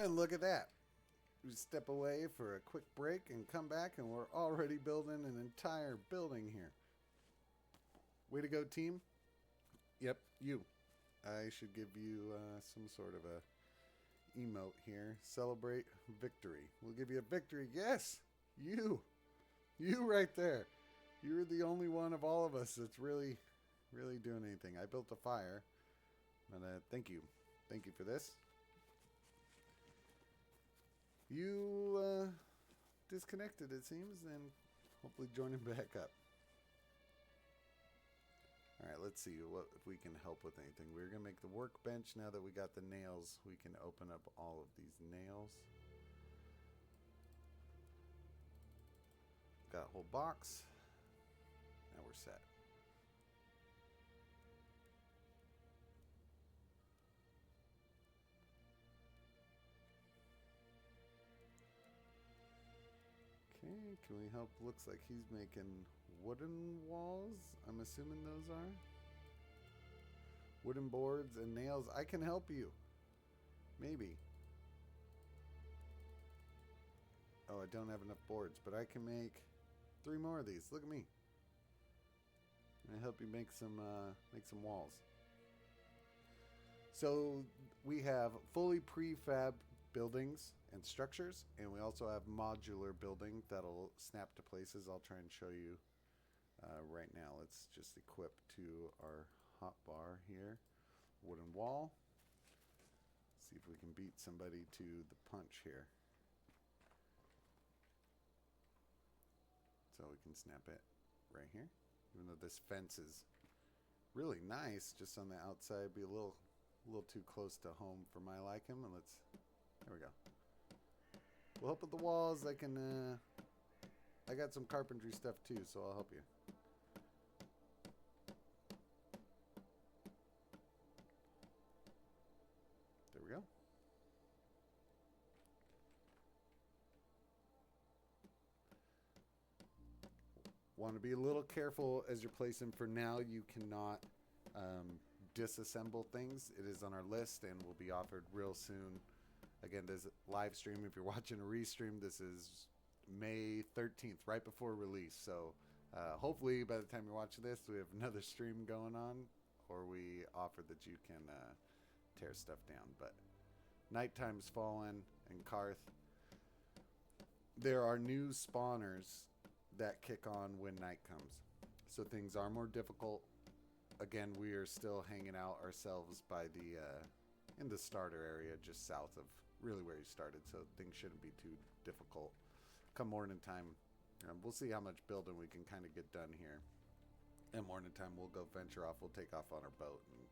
And look at that. We step away for a quick break and come back, and we're already building an entire building here. Way to go, team. Yep, you. I should give you some sort of a emote here. Celebrate victory. We'll give you a victory. Yes, you. You right there. You're the only one of all of us that's really doing anything. I built a fire. And thank you. Thank you for this. You disconnected, it seems, and hopefully joining back up. All right, let's see what if we can help with anything. We're going to make the workbench. Now that we got the nails, we can open up all of these nails. Got a whole box. Now we're set. Okay, can we help? Looks like he's making wooden walls. I'm assuming those are wooden boards and nails. I can help you. Maybe. Oh, I don't have enough boards, but I can make 3 more of these. Look at me. I help you make some walls. So we have fully prefab buildings and structures, and we also have modular building that'll snap to places. I'll try and show you right now. Let's just equip to our hotbar here. Wooden wall. See if we can beat somebody to the punch here. So we can snap it right here. Even though this fence is really nice, just on the outside, be a little too close to home for my liking. And there we go. We'll help with the walls. I got some carpentry stuff too, so I'll help you. There we go. Want to be a little careful as you're placing. For now, you cannot disassemble things. It is on our list and will be offered real soon. Again, there's a live stream. If you're watching a restream, this is May 13th, right before release. So hopefully by the time you're watching this, we have another stream going on, or we offer that you can tear stuff down. But nighttime's fallen in Carth. There are new spawners that kick on when night comes. So things are more difficult. Again, we are still hanging out ourselves by the in the starter area just south of really where you started, so things shouldn't be too difficult. Come morning time, we'll see how much building we can kind of get done here. And morning time, we'll go venture off. We'll take off on our boat and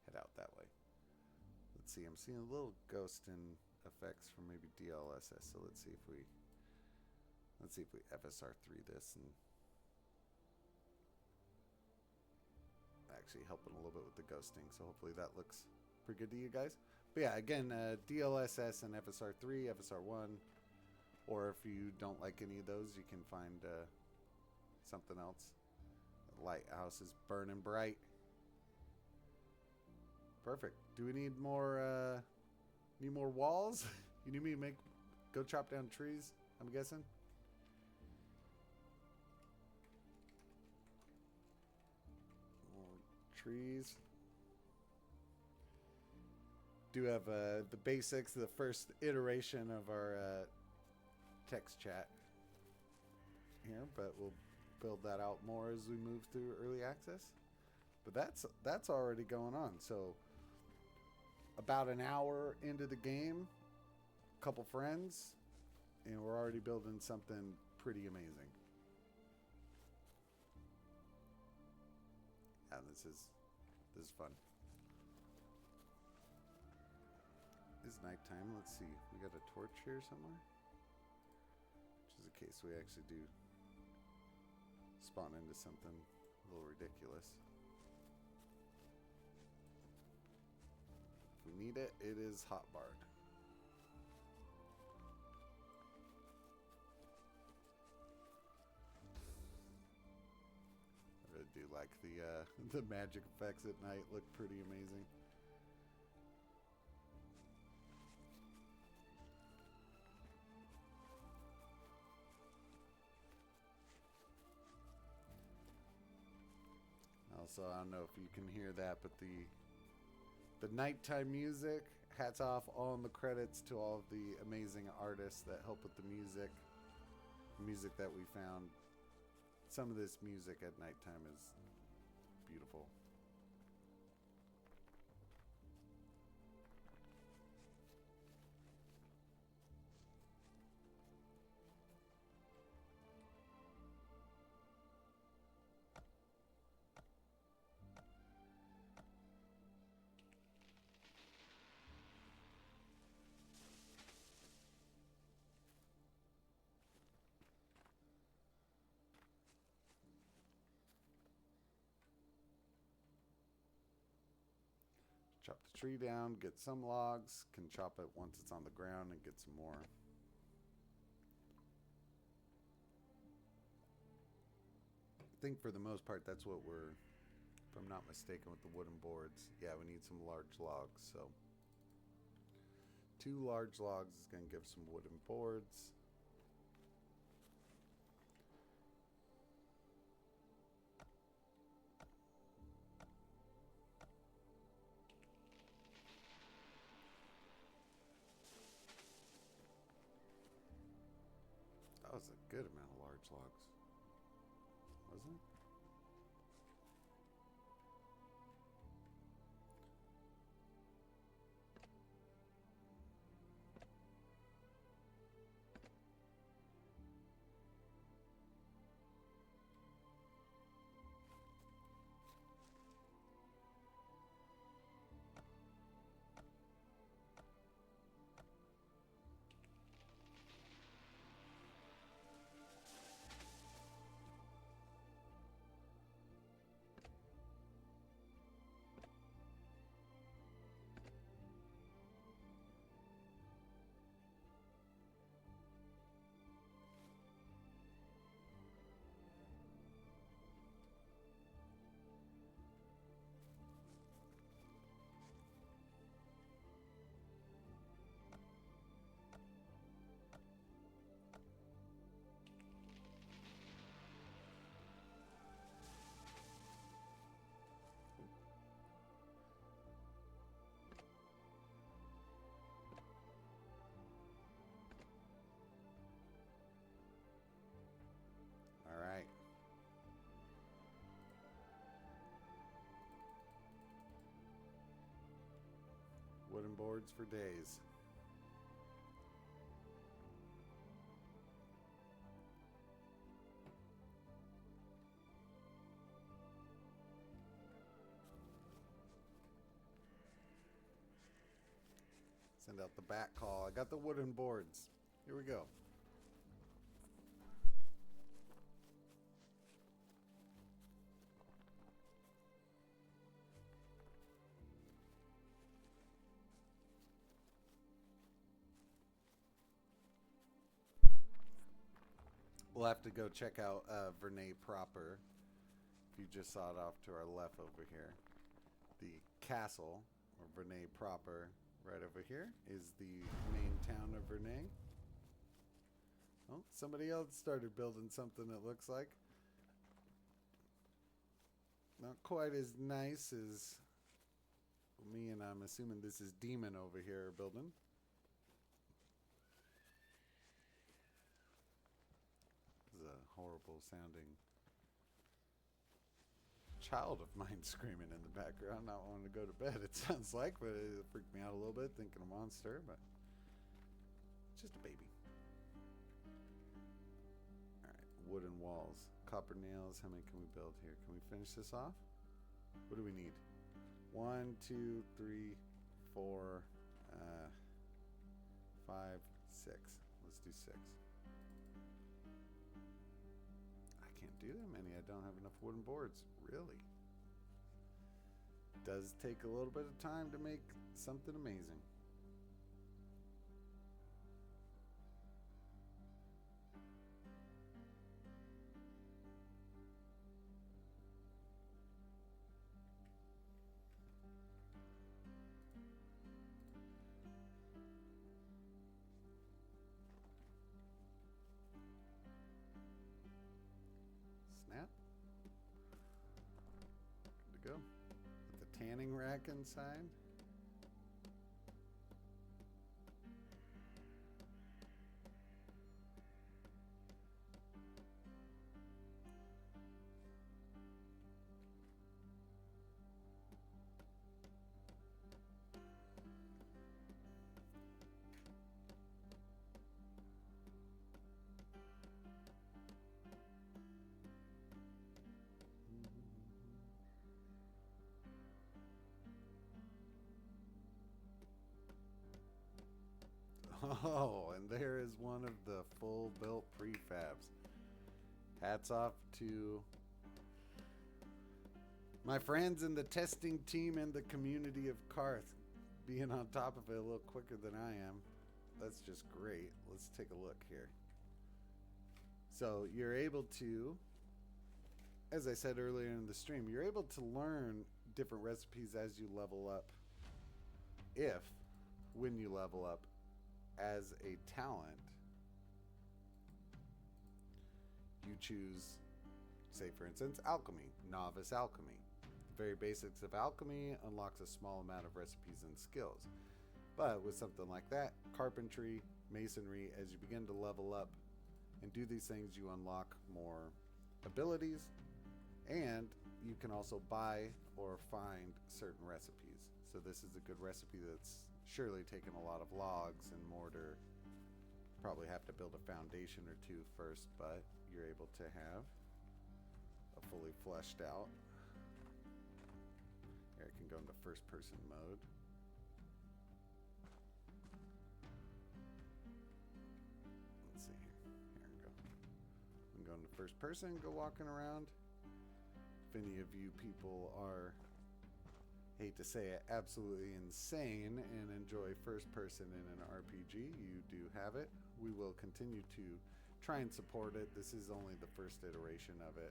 head out that way. Let's see. I'm seeing a little ghost in effects from maybe DLSS. So let's see if we FSR3 this and actually helping a little bit with the ghosting. So hopefully that looks pretty good to you guys. But yeah, again, DLSS and FSR3, FSR1, or if you don't like any of those, you can find something else. The lighthouse is burning bright. Perfect. Do we need more walls? You need me to go chop down trees, I'm guessing? More trees. Do have the basics, the first iteration of our text chat here, but we'll build that out more as we move through early access. But that's already going on. So about an hour into the game, a couple friends, and we're already building something pretty amazing. Yeah, this is fun. It's nighttime. Let's see. We got a torch here somewhere. Which is a case we actually do spawn into something a little ridiculous. If we need it, it is hotbarred. I really do like the magic effects at night. Look pretty amazing. so I don't know if you can hear that, but the nighttime music. Hats off all in the credits to all of the amazing artists that help with the music that we found. Some of this music at nighttime is beautiful. Chop the tree down, get some logs, can chop it once it's on the ground and get some more. I think for the most part that's what we're, if I'm not mistaken, with the wooden boards. Yeah, we need some large logs, so 2 large logs is going to give some wooden boards. That was a good amount of large logs, wasn't it? All right. Wooden boards for days. Send out the bat call. I got the wooden boards. Here we go. We'll have to go check out Vernay proper. If you just saw it off to our left over here. The castle, or Vernay proper, right over here, is the main town of Vernay. Oh, somebody else started building something, it looks like. Not quite as nice as me, and I'm assuming this is Demon over here building. This is a horrible sounding child of mine screaming in the background, not wanting to go to bed, it sounds like, but it freaked me out a little bit, thinking a monster, but it's just a baby. Alright, wooden walls. Copper nails, how many can we build here? Can we finish this off? What do we need? 1, 2, 3, 4, 5, 6. Let's do 6. I can't do that many. I don't have enough wooden boards. Really? Does take a little bit of time to make something amazing. Snap. tanning rack inside. Oh, and there is one of the full built prefabs. Hats off to my friends in the testing team and the community of Carth being on top of it a little quicker than I am. That's just great. Let's take a look here. So you're able to, as I said earlier in the stream, you're able to learn different recipes as you level up. When you level up as a talent, you choose, say for instance, alchemy, novice alchemy. The very basics of alchemy unlocks a small amount of recipes and skills. But with something like that, carpentry, masonry, as you begin to level up and do these things, you unlock more abilities, and you can also buy or find certain recipes. So this is a good recipe that's surely taken a lot of logs and mortar. Probably have to build a foundation or two first, but you're able to have a fully fleshed out. Here I can go into first person mode. Let's see here. Here we go. I'm going to first person, go walking around. If any of you people are, hate to say it, absolutely insane and enjoy first person in an RPG, you do have it. We will continue to try and support it. This is only the first iteration of it,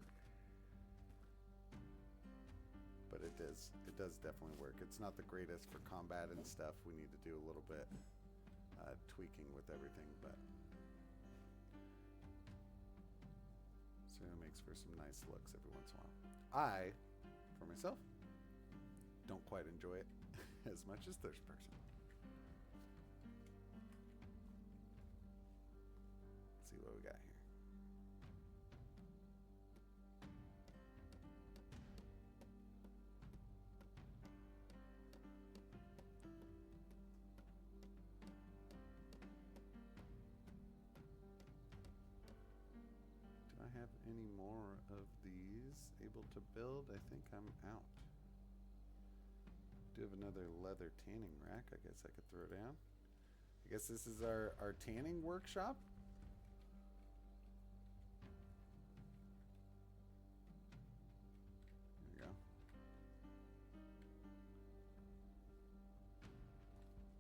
but it does definitely work. It's not the greatest for combat and stuff. We need to do a little bit tweaking with everything, but so it makes for some nice looks every once in a while. I, for myself, don't quite enjoy it as much as first person. Let's see what we got here. Do I have any more of these able to build? I think I'm out. Do have another leather tanning rack. I guess I could throw down. I guess this is our tanning workshop. There we go.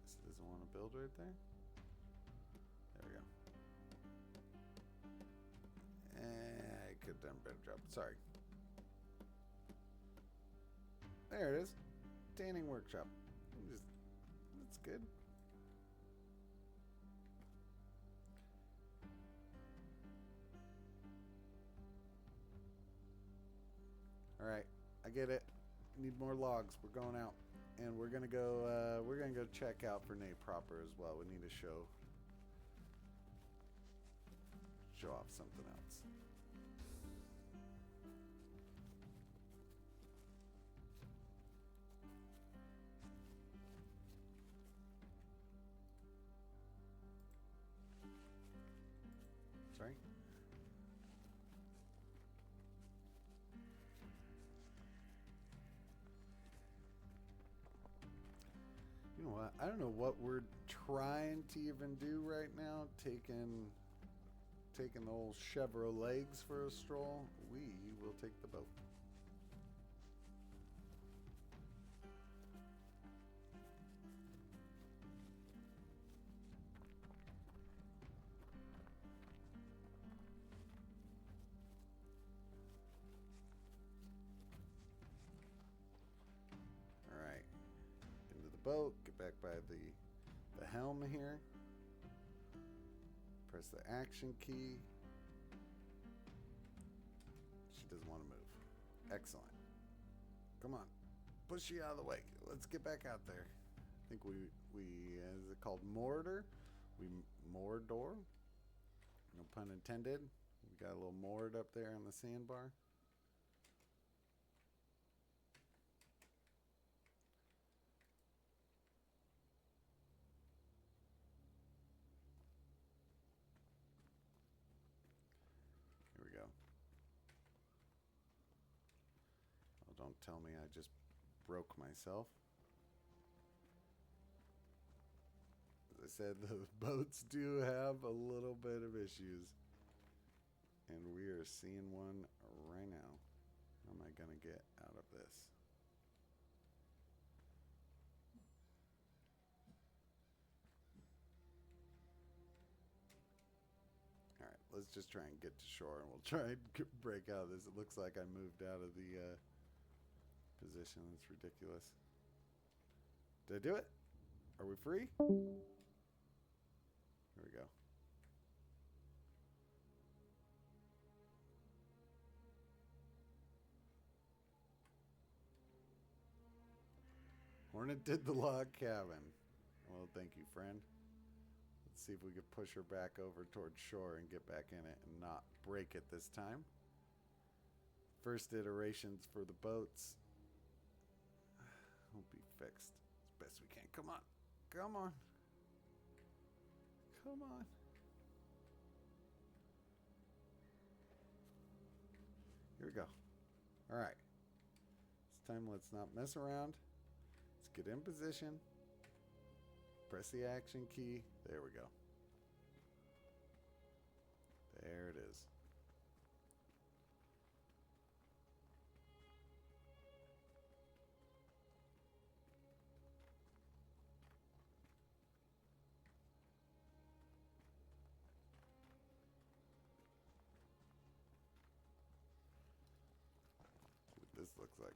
This doesn't want to build right there. There we go. I could have done a better job. Sorry. There it is. Tanning workshop. That's good. All right, I get it. Need more logs. We're going out, and we're gonna go. We're gonna go check out for Nate proper as well. We need to show off something else. Sorry. You know what? I don't know what we're trying to even do right now. Taking the old Chevrolets for a stroll. We will take the boat. Boat, get back by the helm here, press the action key. She doesn't want to move. Excellent. Come on, push you out of the way. Let's get back out there. I think we is it called mortar? We Mordor. No pun intended. We got a little moored up there on the sandbar. Here we go. Oh, don't tell me I just broke myself. As I said, the boats do have a little bit of issues. And we are seeing one right now. How am I going to get out of this? Alright, let's just try and get to shore and we'll try and break out of this. It looks like I moved out of the position. That's ridiculous. Did I do it? Are we free? Here we go. Hornet did the log cabin. Well, thank you, friend. Let's see if we can push her back over towards shore and get back in it and not break it this time. First iterations for the boats will be fixed as best we can. Come on. Come on. Come on. Here we go. All right. This time let's not mess around. Let's get in position. Press the action key. There we go. There it is. This looks like,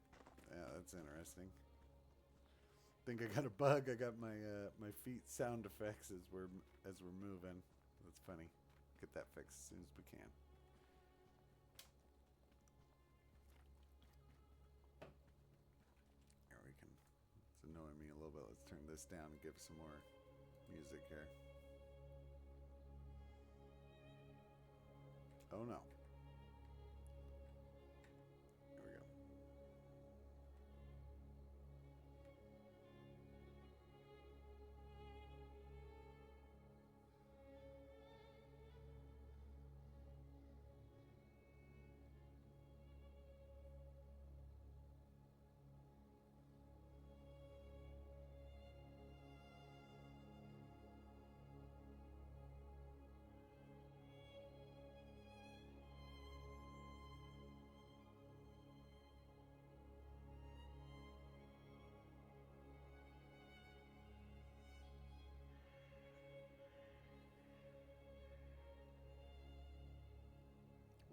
yeah, that's interesting. Think I got a bug. I got my my feet sound effects as we're moving. That's funny. Get that fixed as soon as we can. Here we can. It's annoying me a little bit. Let's turn this down and give some more music here. Oh no.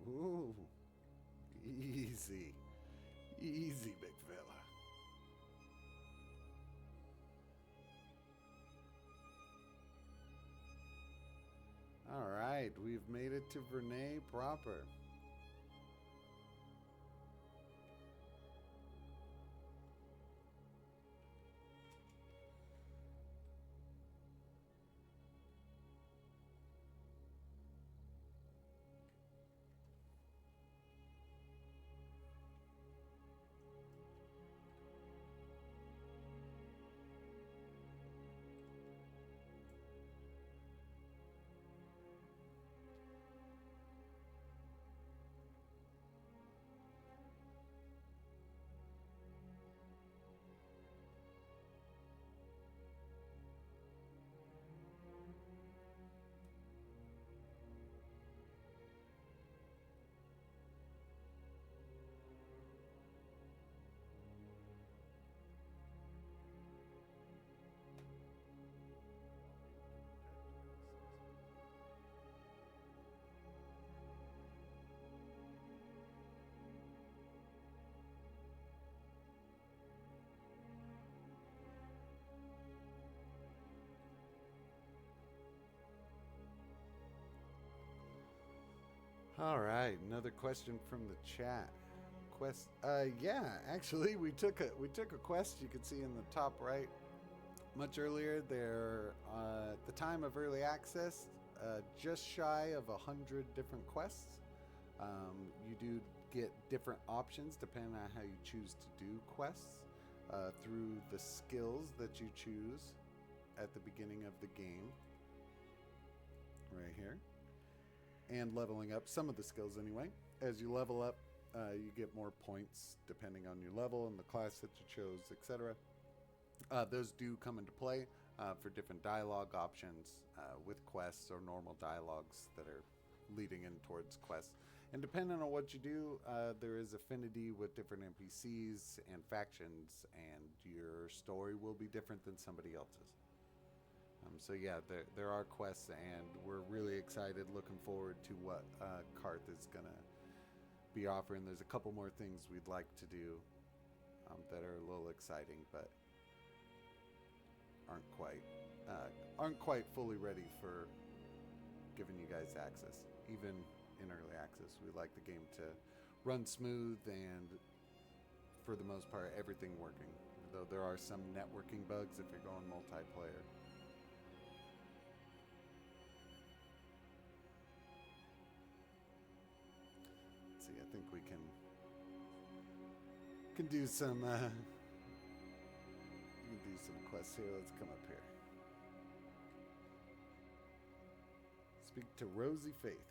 Ooh, easy. Easy, big fella. All right, we've made it to Vernay proper. All right, another question from the chat. quest. Yeah, actually, we took a quest. You can see in the top right. Much earlier, there at the time of early access, just shy of 100 different quests. You do get different options depending on how you choose to do quests through the skills that you choose at the beginning of the game, right here, and leveling up some of the skills anyway. As you level up, you get more points depending on your level and the class that you chose, etc. Those do come into play for different dialogue options with quests or normal dialogues that are leading in towards quests. And depending on what you do, there is affinity with different NPCs and factions, and your story will be different than somebody else's. So yeah, there are quests, and we're really excited, looking forward to what Carth is going to be offering. There's a couple more things we'd like to do that are a little exciting, but aren't quite fully ready for giving you guys access. Even in early access, we like the game to run smooth and, for the most part, everything working. Though there are some networking bugs if you're going multiplayer. Let's see, I think we can do some quests here. Let's come up here. Speak to Rosie Faith.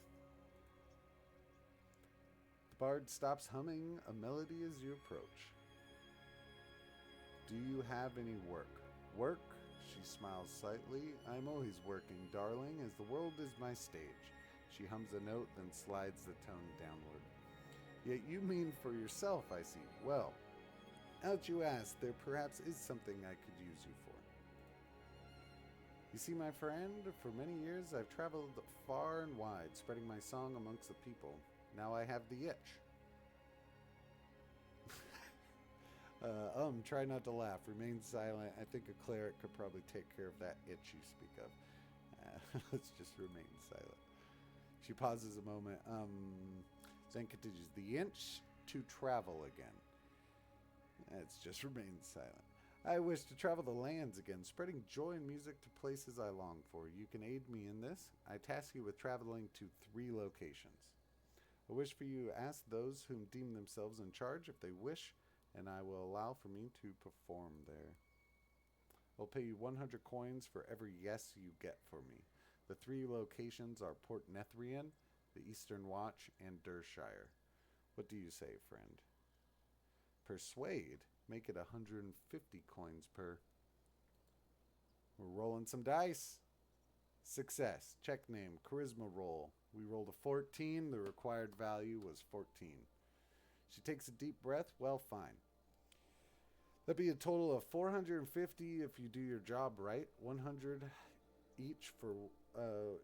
The bard stops humming a melody as you approach. Do you have any work? Work? She smiles slightly. I'm always working, darling, as the world is my stage. She hums a note, then slides the tone downward. Yet you mean for yourself, I see. Well, now that you ask, there perhaps is something I could use you for. You see, my friend, for many years I've traveled far and wide, spreading my song amongst the people. Now I have the itch. Try not to laugh. Remain silent. I think a cleric could probably take care of that itch you speak of. Let's just remain silent. She pauses a moment. Then continues. The itch to travel again. Let's just remain silent. I wish to travel the lands again, spreading joy and music to places I long for. You can aid me in this. I task you with traveling to 3 locations. I wish for you to ask those whom deem themselves in charge if they wish, and I will allow for me to perform there. I'll pay you 100 coins for every yes you get for me. The 3 locations are Port Nethrien, the Eastern Watch, and Dershire. What do you say, friend? Persuade. Make it 150 coins per. We're rolling some dice. Success. Check name. Charisma roll. We rolled a 14. The required value was 14. She takes a deep breath. Well, fine. That'd be a total of 450 if you do your job right. 100 each for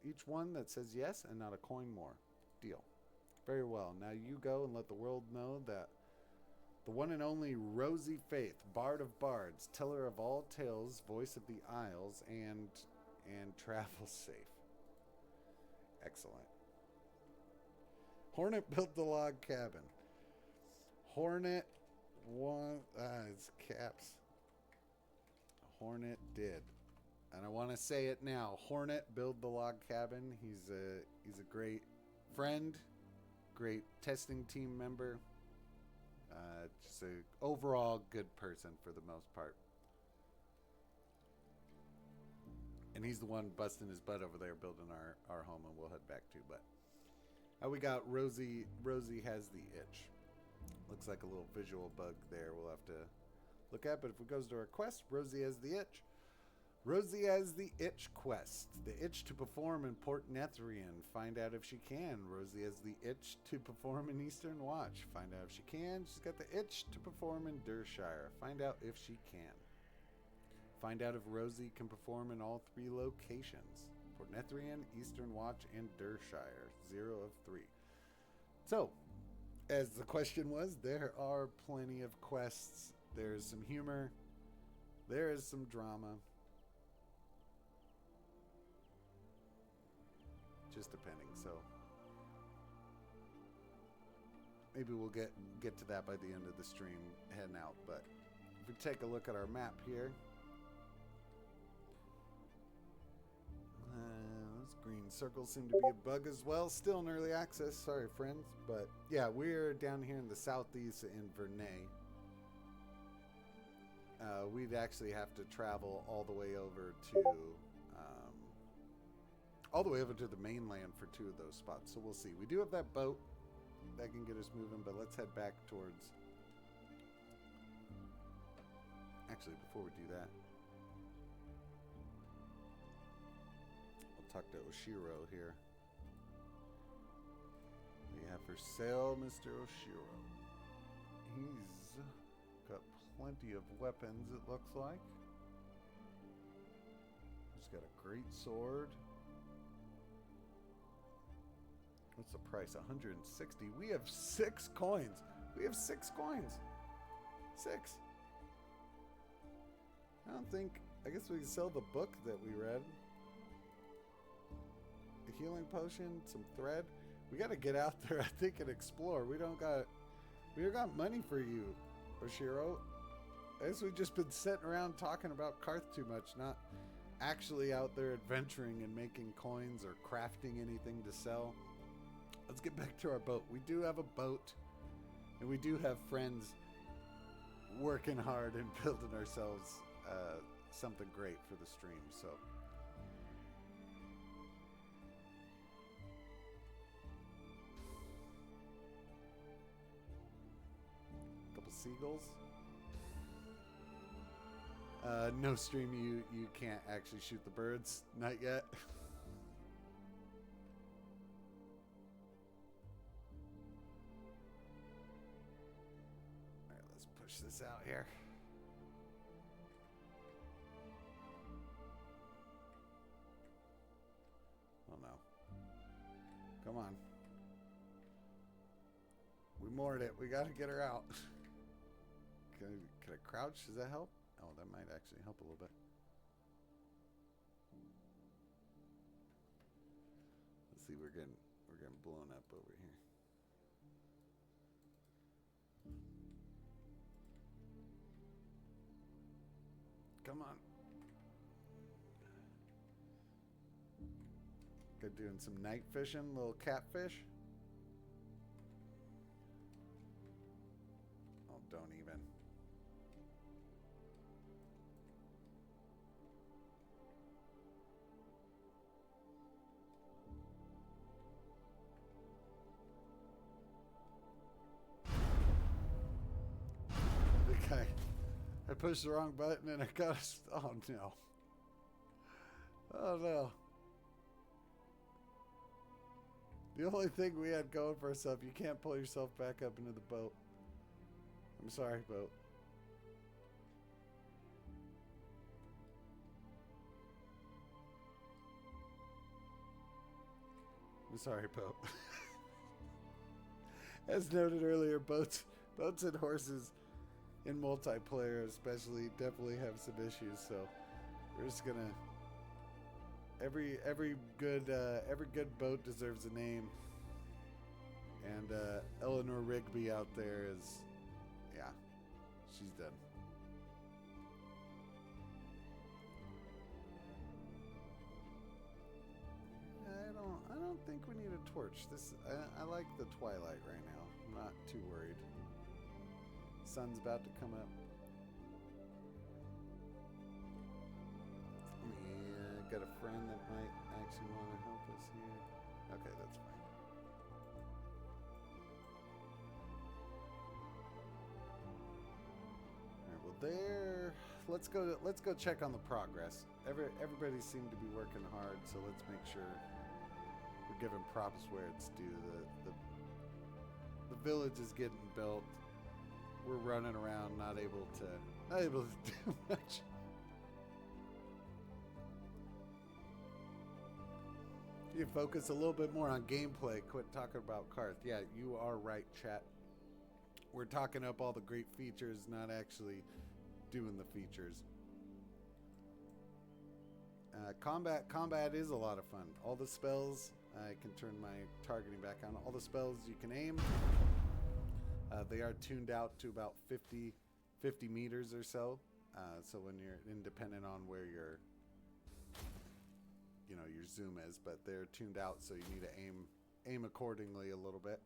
each one that says yes, and not a coin more. Deal. Very well. Now you go and let the world know that the one and only Rosie Faith, Bard of Bards, teller of all tales, voice of the Isles, and travel safe. Excellent. Hornet built the log cabin. Hornet one. It's caps. Hornet did, and I want to say it now. Hornet built the log cabin. He's a great friend, great testing team member. Just an overall good person for the most part. And he's the one busting his butt over there building our home, and we'll head back to. But we got Rosie. Rosie has the itch. Looks like a little visual bug there we'll have to look at. But if it goes to our quest, Rosie has the itch. Rosie has the itch quest. The itch to perform in Port Nethrien. Find out if she can. Rosie has the itch to perform in Eastern Watch. Find out if she can. She's got the itch to perform in Dershire. Find out if she can. Find out if Rosie can perform in all 3 locations. Port Nethrien, Eastern Watch, and Dershire. 0 of 3. So, as the question was, there are plenty of quests. There's some humor. There is some drama. Just depending. So maybe we'll get to that by the end of the stream, heading out. But if we take a look at our map here, those green circles seem to be a bug as well. Still in early access, sorry friends, but yeah, we're down here in the southeast in Vernay. We'd actually have to travel all the way over to the mainland for 2 of those spots. So we'll see. We do have that boat that can get us moving, but let's head back towards... Actually, before we do that, I'll talk to Oshiro here. What do you have for sale, Mr. Oshiro? He's got plenty of weapons, it looks like. He's got a great sword. What's the price? 160. We have 6 coins. We have 6 coins. 6. I don't think... I guess we can sell the book that we read. A healing potion, some thread. We got to get out there, I think, and explore. We don't got money for you, Oshiro. I guess we've just been sitting around talking about Carth too much, not actually out there adventuring and making coins or crafting anything to sell. Let's get back to our boat. We do have a boat, and we do have friends working hard and building ourselves something great for the stream. So a couple seagulls. No stream, you can't actually shoot the birds. Not yet. Alright, let's push this out here. Oh no. Come on. We moored it. We gotta get her out. Can I crouch? Does that help? Oh, that might actually help a little bit. Let's see, we're getting blown up over here. Come on. Good, doing some night fishing, little catfish. Oh, don't even. I pushed the wrong button and I got us. Oh no. Oh no. The only thing we had going for ourselves, you can't pull yourself back up into the boat. I'm sorry, boat. I'm sorry, boat. As noted earlier, boats and horses in multiplayer especially definitely have some issues, so we're just gonna every good boat deserves a name, and Eleanor Rigby out there is, yeah, she's done. I don't think we need a torch. I like the twilight right now. I'm not too worried. Sun's about to come up. Yeah, got a friend that might actually want to help us here. Okay, that's fine. All right, well there. Let's go check on the progress. Everybody seemed to be working hard, so let's make sure we're giving props where it's due. The village is getting built. We're running around, not able to do much. You focus a little bit more on gameplay. Quit talking about Carth. Yeah, you are right, chat. We're talking up all the great features, not actually doing the features. Combat is a lot of fun. All the spells, I can turn my targeting back on. All the spells you can aim. They are tuned out to about 50 meters or so. So when you're independent on where your zoom is, but they're tuned out, so you need to aim accordingly a little bit.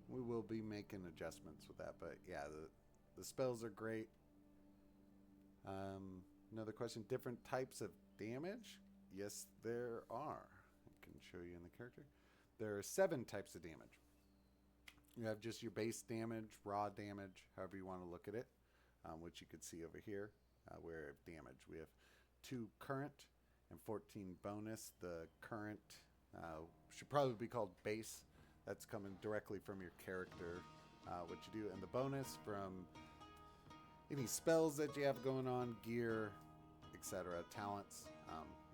We will be making adjustments with that, but yeah, the spells are great. Another question: different types of damage? Yes, there are. I can show you in the character. There are 7 types of damage. You have just your base damage, raw damage, however you want to look at it, which you could see over here. Where damage, we have 2 current and 14 bonus. The current should probably be called base. That's coming directly from your character, what you do, and the bonus from any spells that you have going on, gear, etc., talents.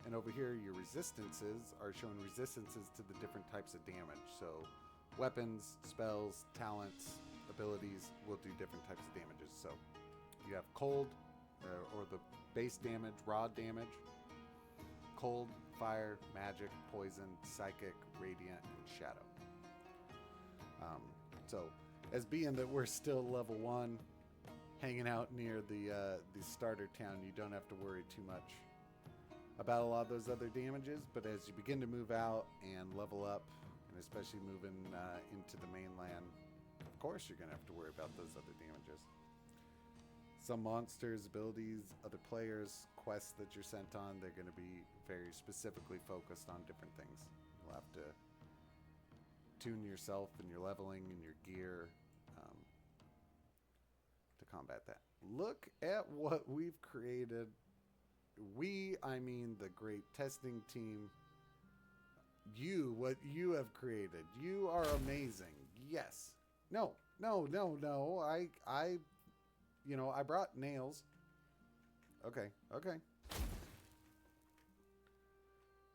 And over here, your resistances are showing resistances to the different types of damage. So weapons, spells, talents, abilities will do different types of damages. So you have cold, or the base damage, raw damage, cold, fire, magic, poison, psychic, radiant, and shadow. So as being that we're still level 1, hanging out near the starter town, you don't have to worry too much about a lot of those other damages. But as you begin to move out and level up, and especially moving into the mainland, of course you're going to have to worry about those other damages. Some monsters, abilities, other players, quests that you're sent on, they're going to be very specifically focused on different things. You'll have to tune yourself and your leveling and your gear to combat that. Look at what we've created. I mean the great testing team. What you have created. You are amazing. Yes. No. I brought nails. Okay.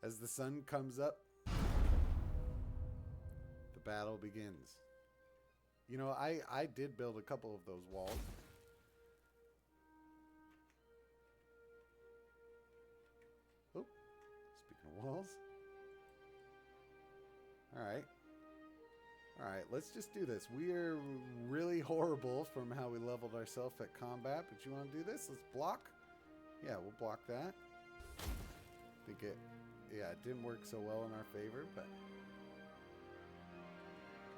As the sun comes up, the battle begins. I did build a couple of those walls. Oh, speaking of walls. All right, let's just do this. We are really horrible from how we leveled ourselves at combat, but you want to do this? Let's block. Yeah, we'll block that. It didn't work so well in our favor, but...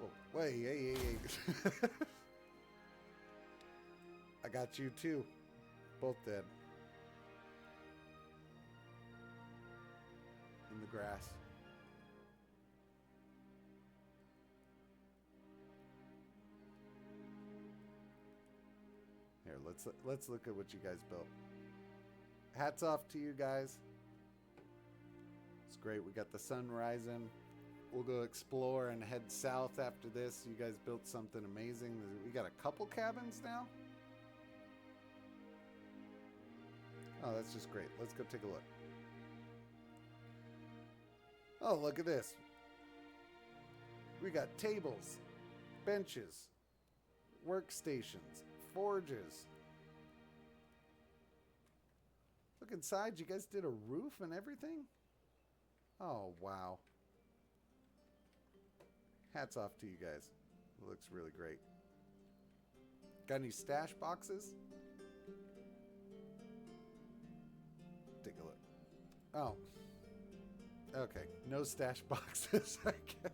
Whoa, wait, hey. I got you too. Both dead. In the grass. Here, let's look at what you guys built. Hats off to you guys. It's great. We got the sun rising. We'll go explore and head south after this. You guys built something amazing. We got a couple cabins now. Oh, that's just great. Let's go take a look. Oh, look at this. We got tables, benches, workstations, forges. Look inside. You guys did a roof and everything? Oh, wow. Hats off to you guys. It looks really great. Got any stash boxes? Take a look. Oh. Okay. No stash boxes, I guess.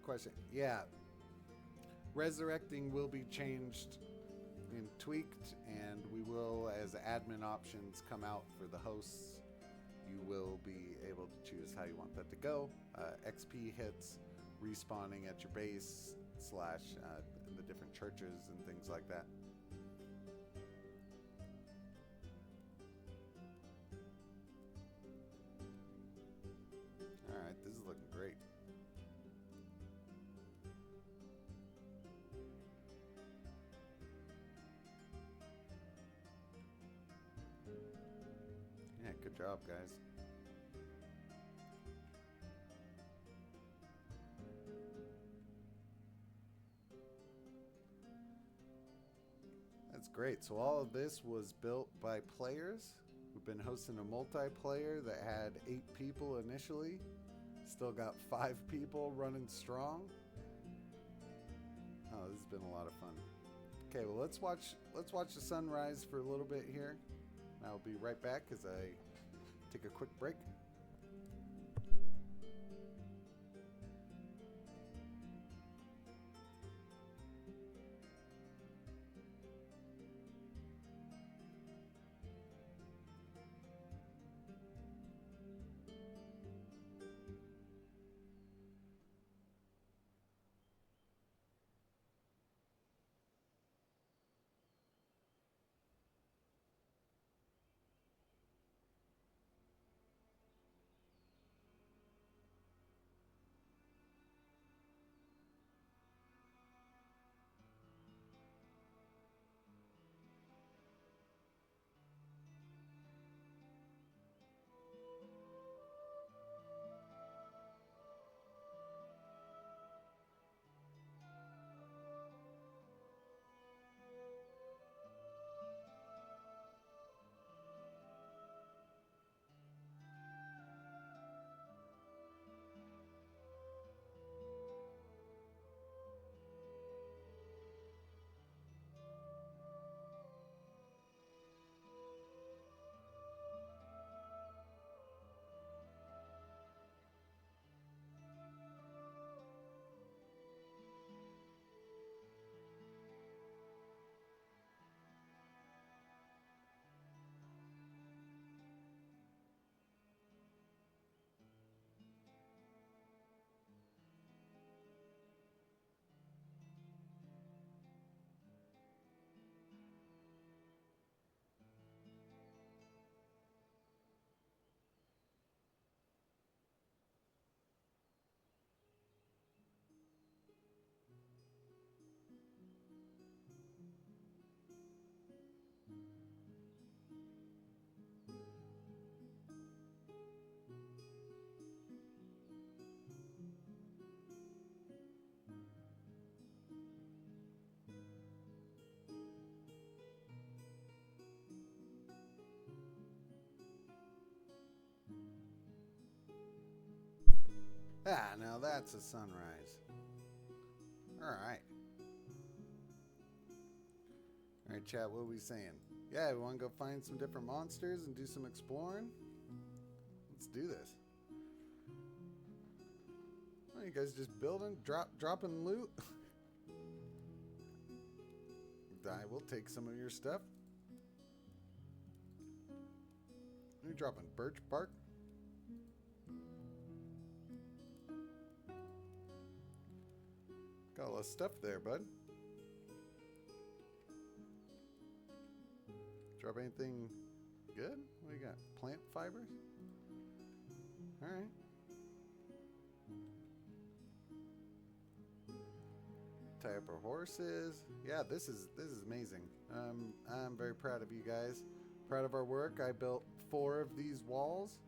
Question. Yeah. Resurrecting will be changed and tweaked, and we will, as admin options come out for the hosts, you will be able to choose how you want that to go. XP hits, respawning at your base, / the different churches and things like that. Alright, this is looking great. Yeah, good job, guys. That's great. So all of this was built by players. We've been hosting a multiplayer that had 8 people initially. Still got 5 people running strong. Oh, this has been a lot of fun. Okay, well let's watch the sunrise for a little bit here. I'll be right back as I take a quick break. Ah, now that's a sunrise. Alright. Alright, chat, what are we saying? Yeah, we want to go find some different monsters and do some exploring? Let's do this. Oh, you guys just building, dropping loot? I will take some of your stuff. Are you dropping birch bark? Got a lot of stuff there, bud. Drop anything good? What do you got? Plant fibers? Alright. Tie up our horses. Yeah, this is amazing. I'm very proud of you guys. Proud of our work. I built 4 of these walls.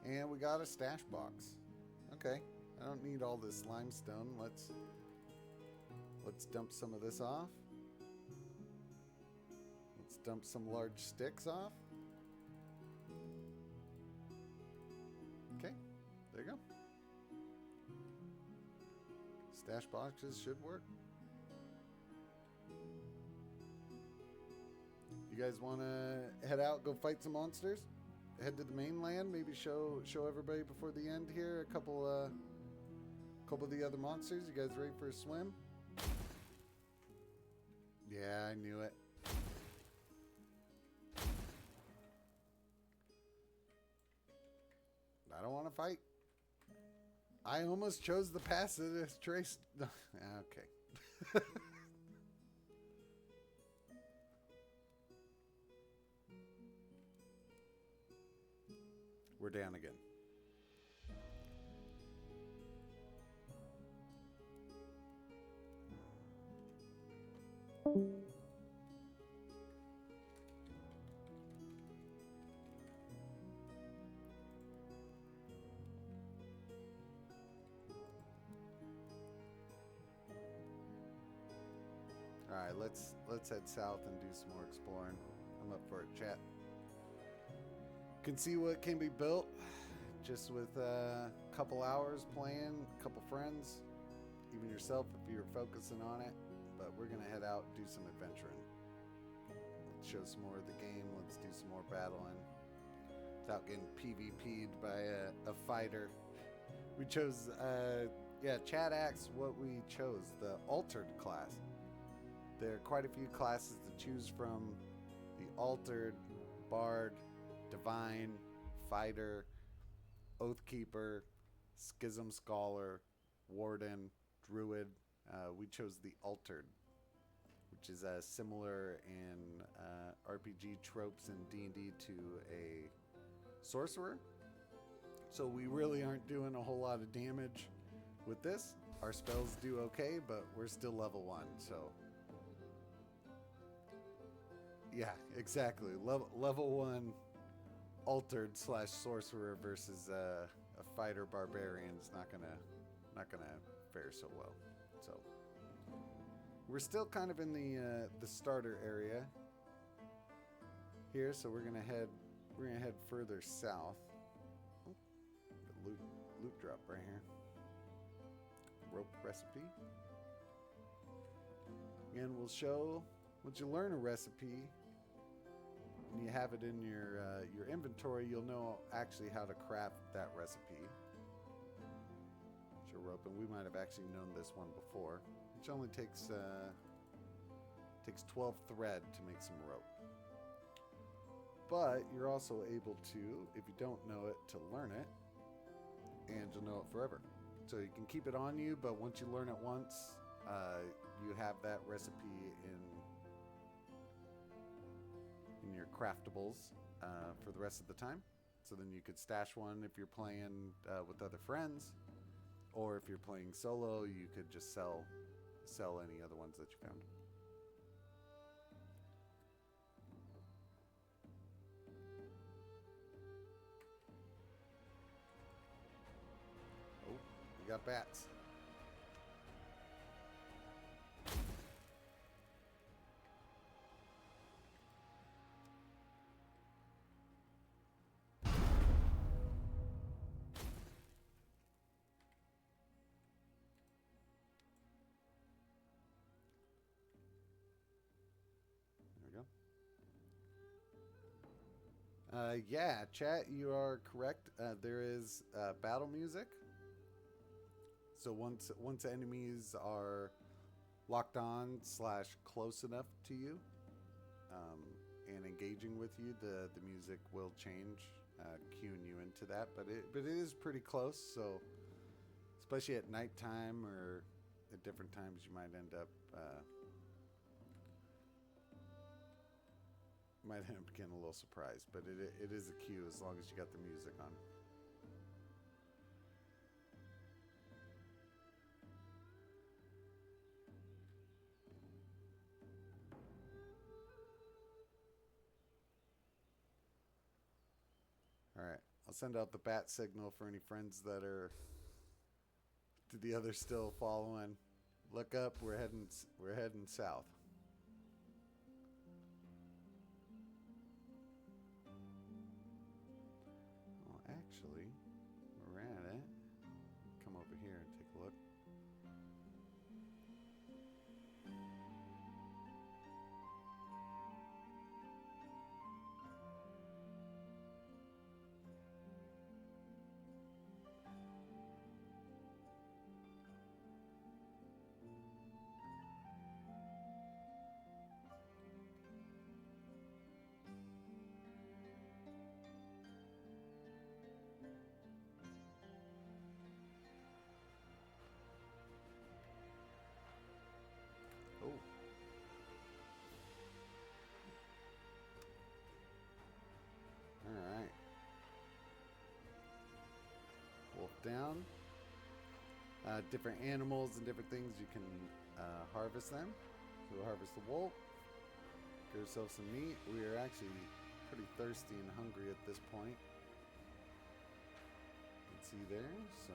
And we got a stash box. Okay, I don't need all this limestone. Let's dump some of this off. Let's dump some large sticks off. Okay, there you go. Stash boxes should work. You guys want to head out, go fight some monsters? Head to the mainland, maybe show everybody before the end here a couple of the other monsters. You guys ready for a swim? Yeah, I knew it. I don't want to fight. I almost chose the passive trace. Okay. We're down again. All right, let's head south and do some more exploring. I'm up for it, chat. Can see what can be built just with a couple hours playing, a couple friends, even yourself if you're focusing on it. But we're gonna head out, do some adventuring. Let's show some more of the game. Let's do some more battling without getting PvP'd by a fighter. We chose, chat asked what we chose, the altered class. There are quite a few classes to choose from. The altered, bard, divine, fighter, oathkeeper, schism scholar, warden, druid. We chose the altered, which is similar in RPG tropes and D&D to a sorcerer. So we really aren't doing a whole lot of damage with this. Our spells do okay, but we're still level 1, so yeah, exactly. Level 1 altered / sorcerer versus a fighter barbarian is not gonna fare so well. So we're still kind of in the starter area here, so we're gonna head further south. Oh, loot drop right here. Rope recipe. Again, we'll show once you learn a recipe and you have it in your inventory, you'll know actually how to craft that recipe. Show rope, and we might have actually known this one before, which only takes 12 thread to make some rope. But you're also able to, if you don't know it, to learn it, and you'll know it forever. So you can keep it on you, but once you learn it once, you have that recipe in your craftables for the rest of the time. So then you could stash one if you're playing with other friends, or if you're playing solo, you could just sell any other ones that you found. Oh, we got bats. Yeah, chat, you are correct. There is battle music. So once enemies are locked on / close enough to you and engaging with you, the music will change, cueing you into that. But it is pretty close. So especially at nighttime or at different times, you might end up getting a little surprised, but it is a cue as long as you got the music on. All right, I'll send out the bat signal for any friends that are to the others still following. Look up, we're heading south. Actually, we're at it. Come over here and take a look. Oh. All right. Wolf down. Different animals and different things, you can harvest them. So we'll harvest the wolf. Get ourselves some meat. We are actually pretty thirsty and hungry at this point. You can see there, so.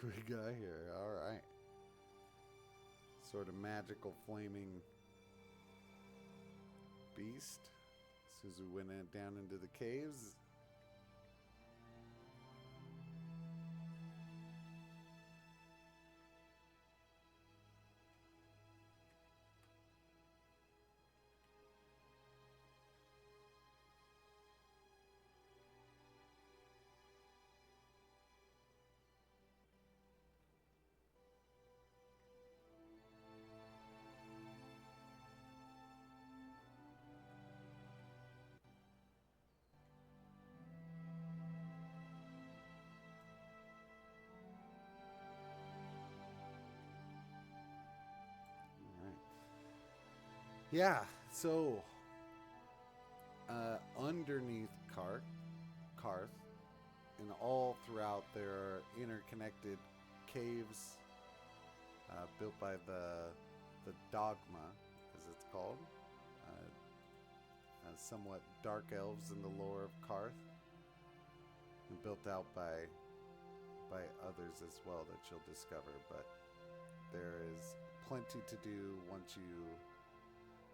we got here? All right. Sort of magical flaming beast. As soon as we went down into the caves. Yeah, so underneath Carth, and all throughout there are interconnected caves built by the Dogma, as it's called, somewhat dark elves in the lore of Carth, and built out by others as well that you'll discover. But there is plenty to do once you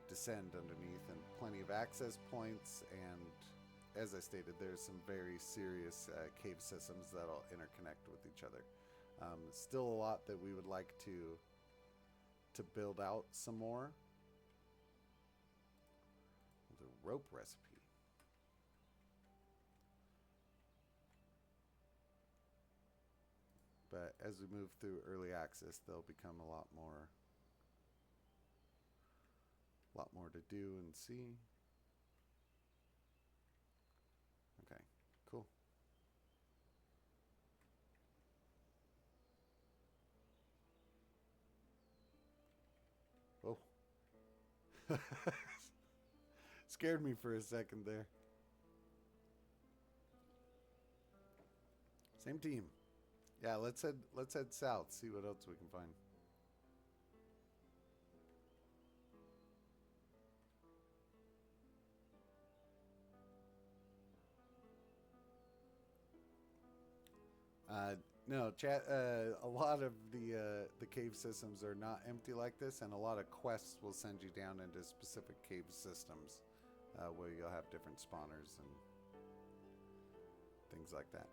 descend underneath, and plenty of access points, and as I stated, there's some very serious cave systems that'll interconnect with each other. Still a lot that we would like to build out some more. The rope recipe. But as we move through early access, they'll become a lot more to do and see. Okay, cool. Oh. Scared me for a second there. Same team. Yeah, let's head south, see what else we can find. No, chat. A lot of the cave systems are not empty like this, and a lot of quests will send you down into specific cave systems where you'll have different spawners and things like that.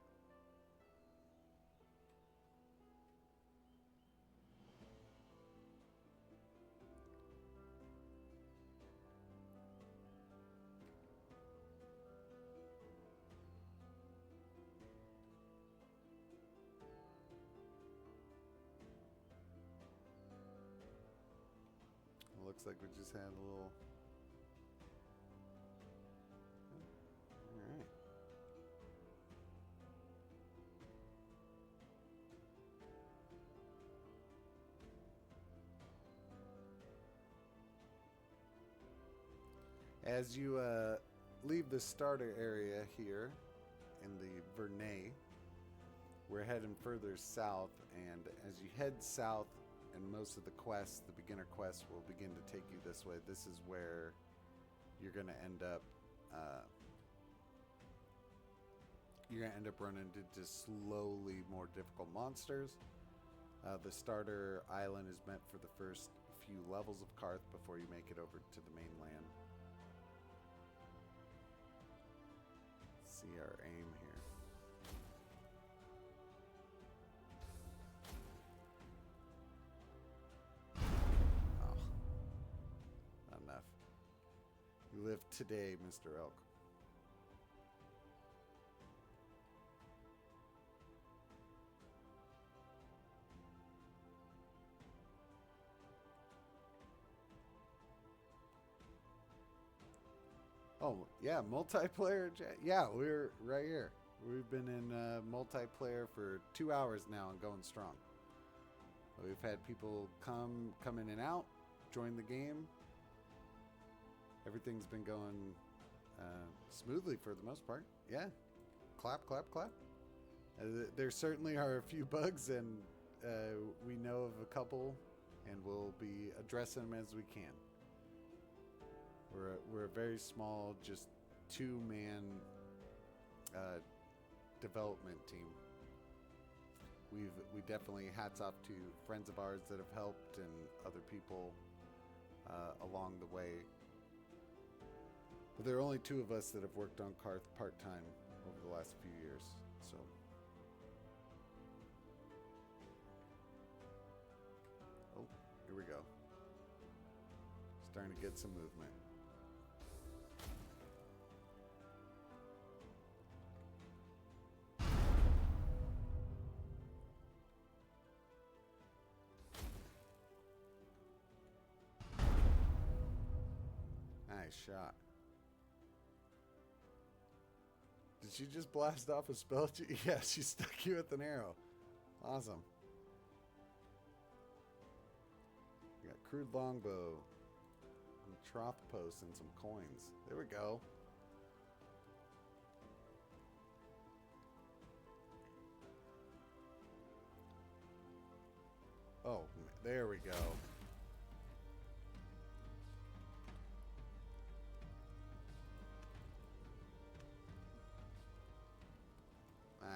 Looks like we just had a little... Alright. As you leave the starter area here in the Vernay, we're heading further south, and as you head south, and most of the quests, the beginner quests, will begin to take you this way. This is where you're going to end up. You're going to end up running into slowly more difficult monsters. The starter island is meant for the first few levels of Carth before you make it over to the mainland. Let's see our aim here. You live today, Mr. Elk. Oh, yeah, multiplayer. Yeah, we're right here. We've been in multiplayer for 2 hours now and going strong. We've had people come in and out, join the game. Everything's been going smoothly for the most part. Yeah. Clap, clap, clap. There certainly are a few bugs, and we know of a couple, and we'll be addressing them as we can. We're a very small, just 2-man development team. we definitely hats off to friends of ours that have helped and other people along the way. But there are only 2 of us that have worked on Carth part-time over the last few years, so. Oh, here we go. Starting to get some movement. Nice shot. Did she just blast off a spell? Yeah, she stuck you with an arrow. Awesome. We got crude longbow, and troth post, and some coins. There we go. Oh, there we go.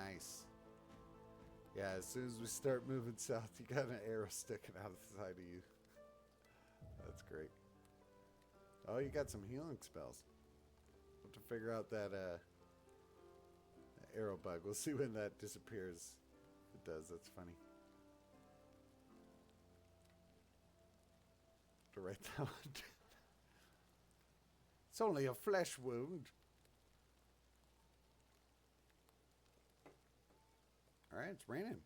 Nice. Yeah, as soon as we start moving south, you got an arrow sticking out of the side of you. That's great. Oh, you got some healing spells. We'll have to figure out that arrow bug. We'll see when that disappears. If it does, that's funny. To write that one down. It's only a flesh wound. Alright, it's raining.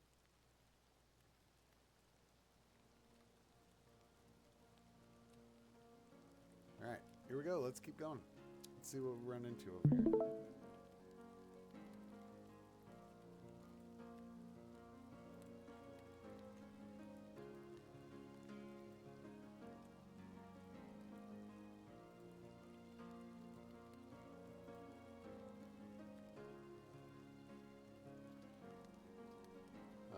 Alright, here we go. Let's keep going. Let's see what we run into over here.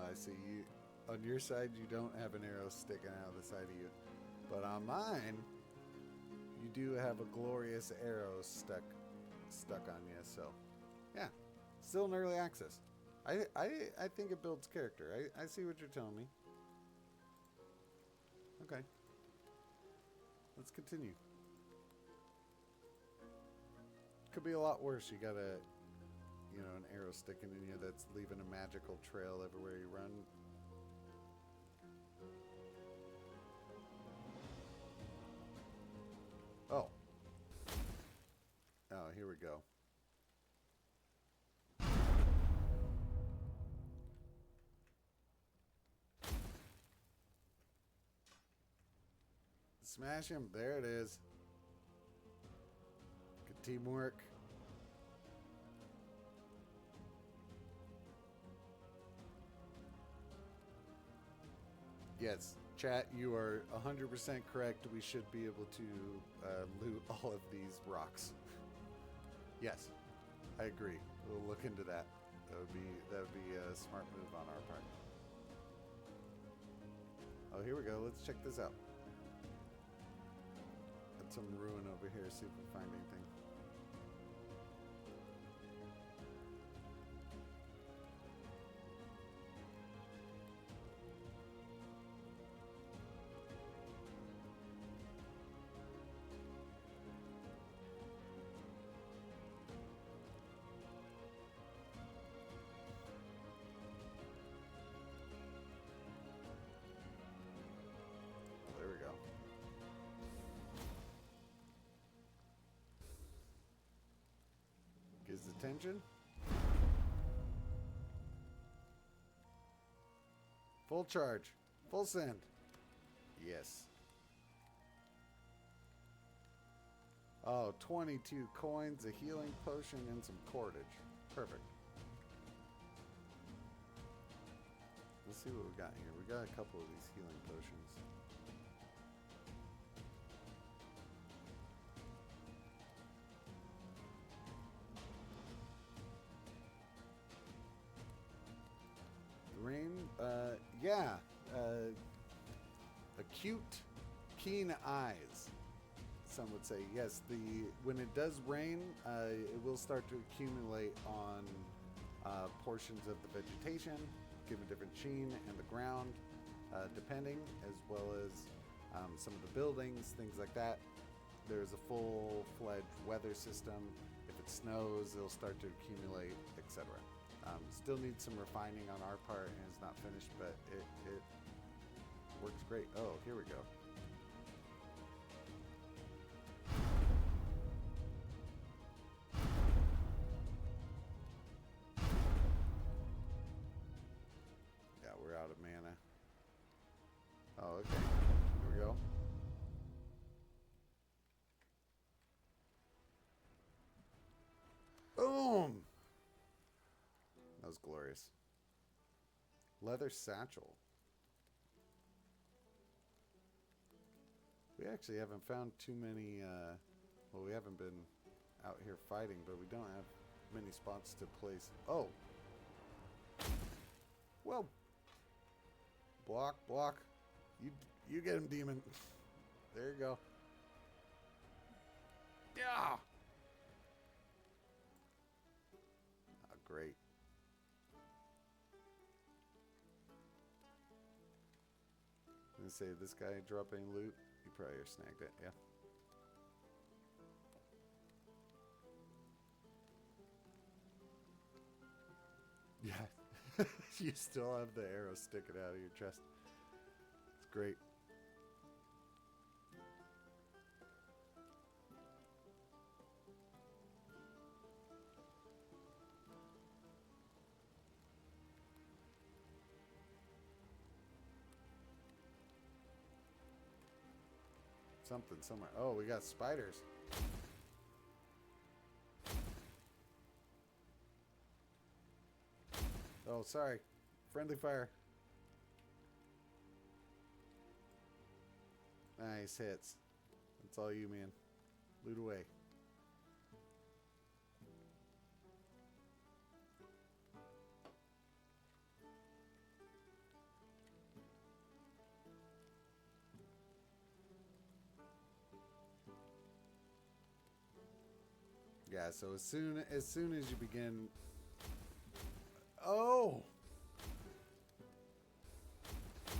I see you. On your side, you don't have an arrow sticking out of the side of you. But on mine, you do have a glorious arrow stuck on you. So, yeah. Still in early access. I think it builds character. I see what you're telling me. Okay. Let's continue. Could be a lot worse. You got a... you know, an arrow sticking in you that's leaving a magical trail everywhere you run. Oh. Oh, here we go. Smash him. There it is. Good teamwork. Yes, chat, you are 100% correct. We should be able to loot all of these rocks. Yes, I agree. We'll look into that. That would be a smart move on our part. Oh, here we go. Let's check this out. Got some ruin over here. See if we find anything. Attention. Full charge. Full send. Yes. Oh, 22 coins, a healing potion, and some cordage. Perfect. Let's see what we got here. We got a couple of these healing potions. Yeah, acute, keen eyes. Some would say yes. When it does rain, it will start to accumulate on portions of the vegetation, give a different sheen, and the ground, depending, as well as some of the buildings, things like that. There's a full-fledged weather system. If it snows, it'll start to accumulate, etc. Still needs some refining on our part, and it's not finished, but it works great. Oh, here we go. Yeah, we're out of mana. Oh, okay. Here we go. Boom! That was glorious. Leather satchel. We actually haven't found too many, well, we haven't been out here fighting, but we don't have many spots to place. Oh! Well, block, block. You get him, demon. There you go. Yeah! Oh, great. I'm gonna say, this guy drop any loot? You probably snagged it, yeah. Yeah. You still have the arrow sticking out of your chest. It's great. Something somewhere. Oh, we got spiders. Oh, sorry. Friendly fire. Nice hits. That's all you, man. Loot away. Yeah, so as soon as you begin. Oh!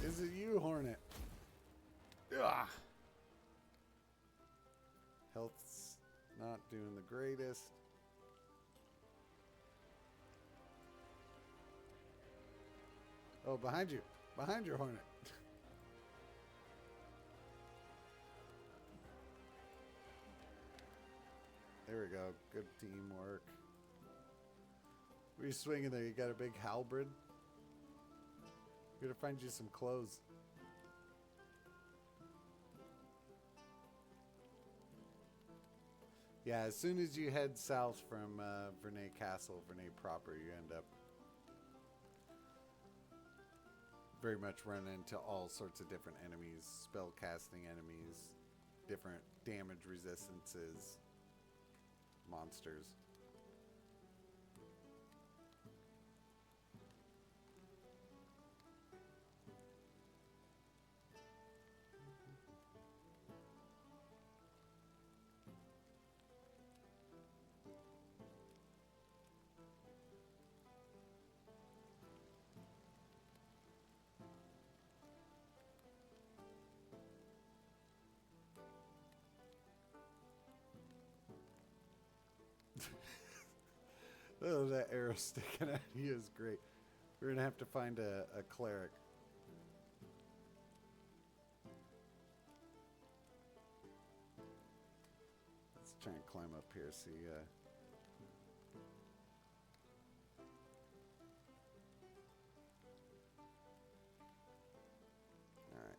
Is it you, Hornet? Ugh. Health's not doing the greatest. Oh, behind you. Behind your Hornet. There we go. Good teamwork. What are you swinging there? You got a big halberd? Gotta find you some clothes. Yeah, as soon as you head south from Vernay Castle, Vernay proper, you end up very much running into all sorts of different enemies, spell casting enemies, different damage resistances, monsters. Oh, that arrow sticking out of you is great. We're gonna have to find a cleric. Let's try and climb up here, see. Alright.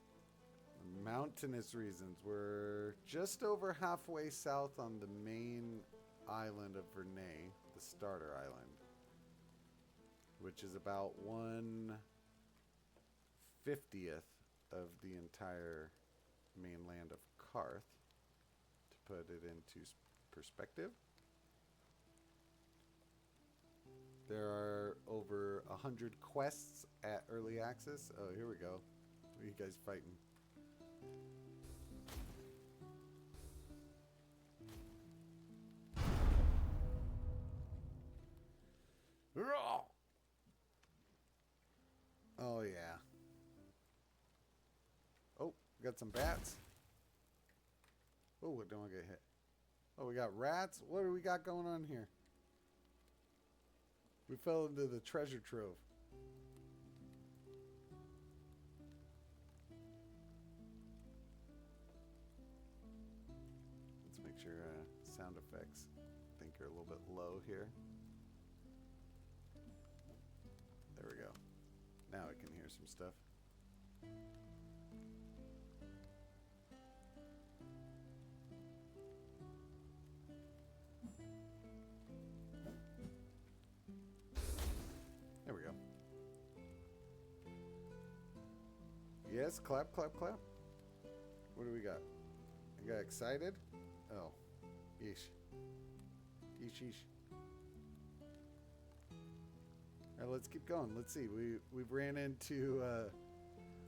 Mountainous reasons. We're just over halfway south on the main island of Vernay, the starter island, which is about 1/50th of the entire mainland of Carth, to put it into perspective. There are over 100 quests at early access. Oh, here we go. What are you guys fighting? Oh, yeah. Oh, got some bats. Oh, what don't I get hit? Oh, we got rats? What do we got going on here? We fell into the treasure trove. Let's make sure sound effects, I think, are a little bit low here. There we go. Now I can hear some stuff. There we go. Yes, clap, clap, clap. What do we got? I got excited? Oh. Yeesh. Yeesh, yeesh. Alright, let's keep going. Let's see. We've ran into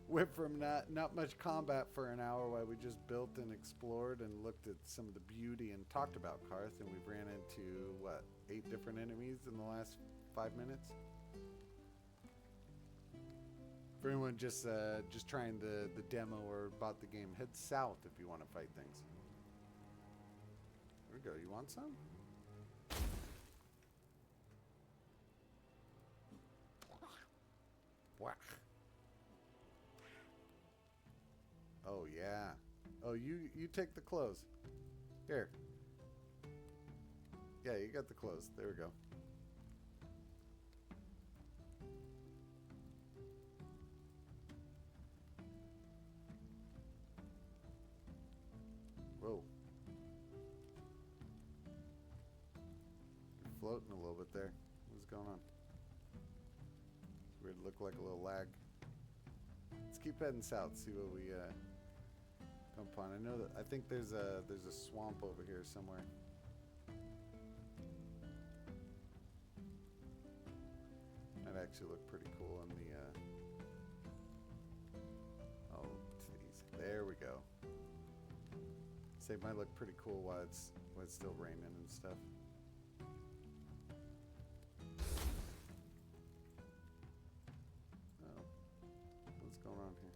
went from not much combat for an hour while we just built and explored and looked at some of the beauty and talked about Carth, and we've ran into what, 8 different enemies in the last 5 minutes? For anyone just trying the demo or bought the game, head south if you want to fight things. There we go. You want some? Whack. Oh yeah. Oh, you take the clothes. Here. Yeah, you got the clothes. There we go. Whoa. You're floating a little bit there. What's going on? It's weird. Look like a little lag. Let's keep heading south. See what we come upon. I know that I think there's a swamp over here somewhere. That actually looked pretty cool in the oh, geez. There we go. Say it might look pretty cool while it's still raining and stuff. Oh, what's going on here?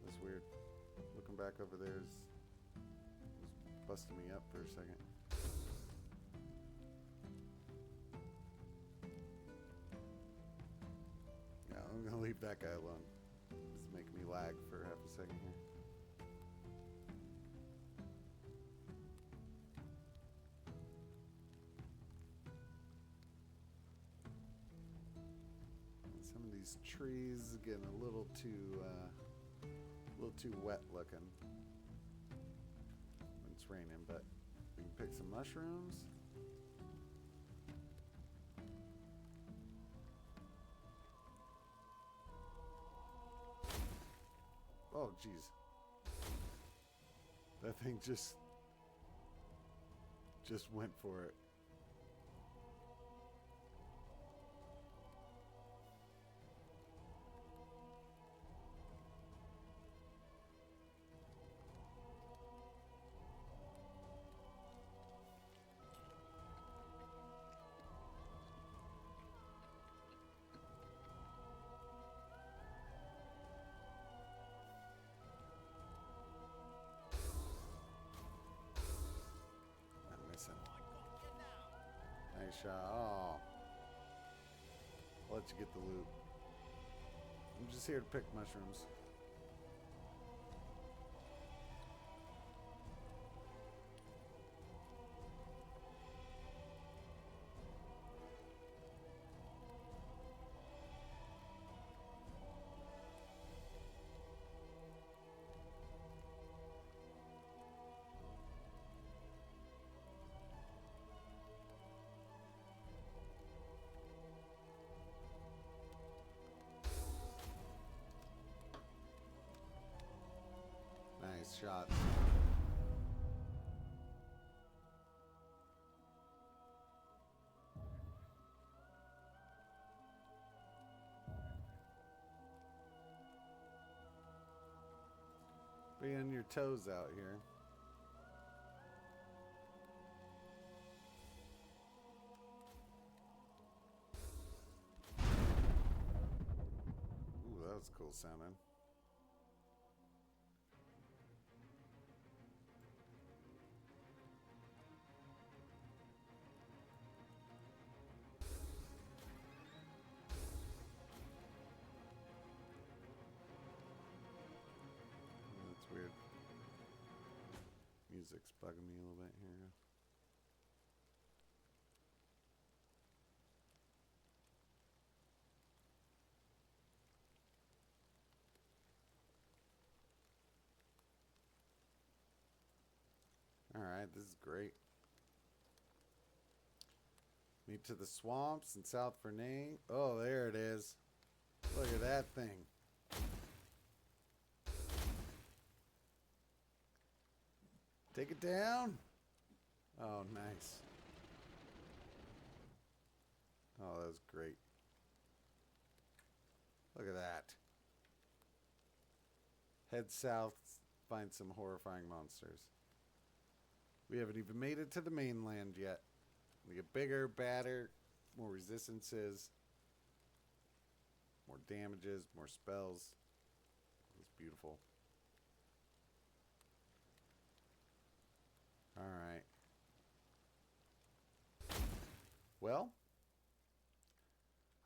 That's weird. Looking back over there was busting me up for a second. Yeah, I'm gonna leave that guy alone. This is making me lag for half a second here. And some of these trees getting a little too wet looking when it's raining, but we can pick some mushrooms. Oh, jeez. That thing just went for it. Nice shot. Oh. I'll let you get the loot. I'm just here to pick mushrooms. Nice shot. Be on your toes out here. was cool sounding. That's weird. Music's bugging me a little bit here. Alright, this is great. Meet to the swamps in South Fernay. Oh, there it is. Look at that thing. Take it down. Oh, nice. Oh, that was great. Look at that. Head south, find some horrifying monsters. We haven't even made it to the mainland yet. We get bigger, badder, more resistances, more damages, more spells. It's beautiful. Alright. Well,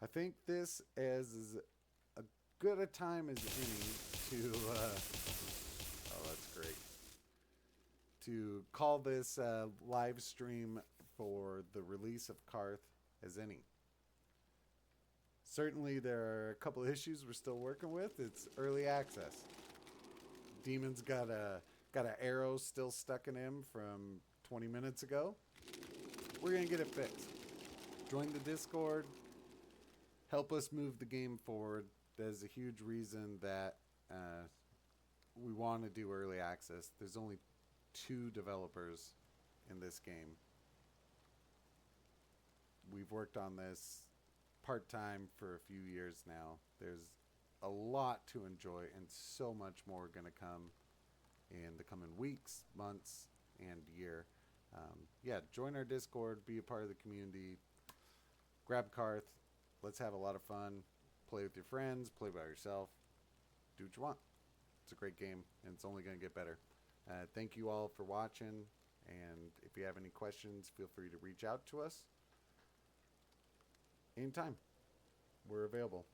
I think this is a good a time as any to, oh, that's great, to call this live stream for the release of Carth as any. Certainly there are a couple of issues we're still working with. It's early access. Demon's got an arrow still stuck in him from 20 minutes ago. We're going to get it fixed. Join the Discord. Help us move the game forward. There's a huge reason that we want to do early access. There's only 2 developers in this game. We've worked on this part-time for a few years now. There's a lot to enjoy and so much more going to come in the coming weeks, months, and year. Yeah, join our Discord, be a part of the community, grab Carth, let's have a lot of fun, play with your friends, play by yourself, do what you want. It's a great game, and it's only going to get better. Thank you all for watching, and if you have any questions, feel free to reach out to us anytime. We're available.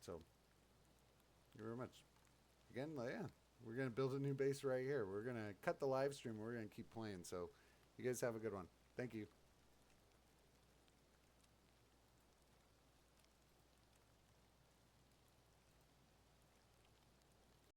So, thank you very much. Again, yeah, we're going to build a new base right here. We're going to cut the live stream. We're going to keep playing. So, you guys have a good one. Thank you.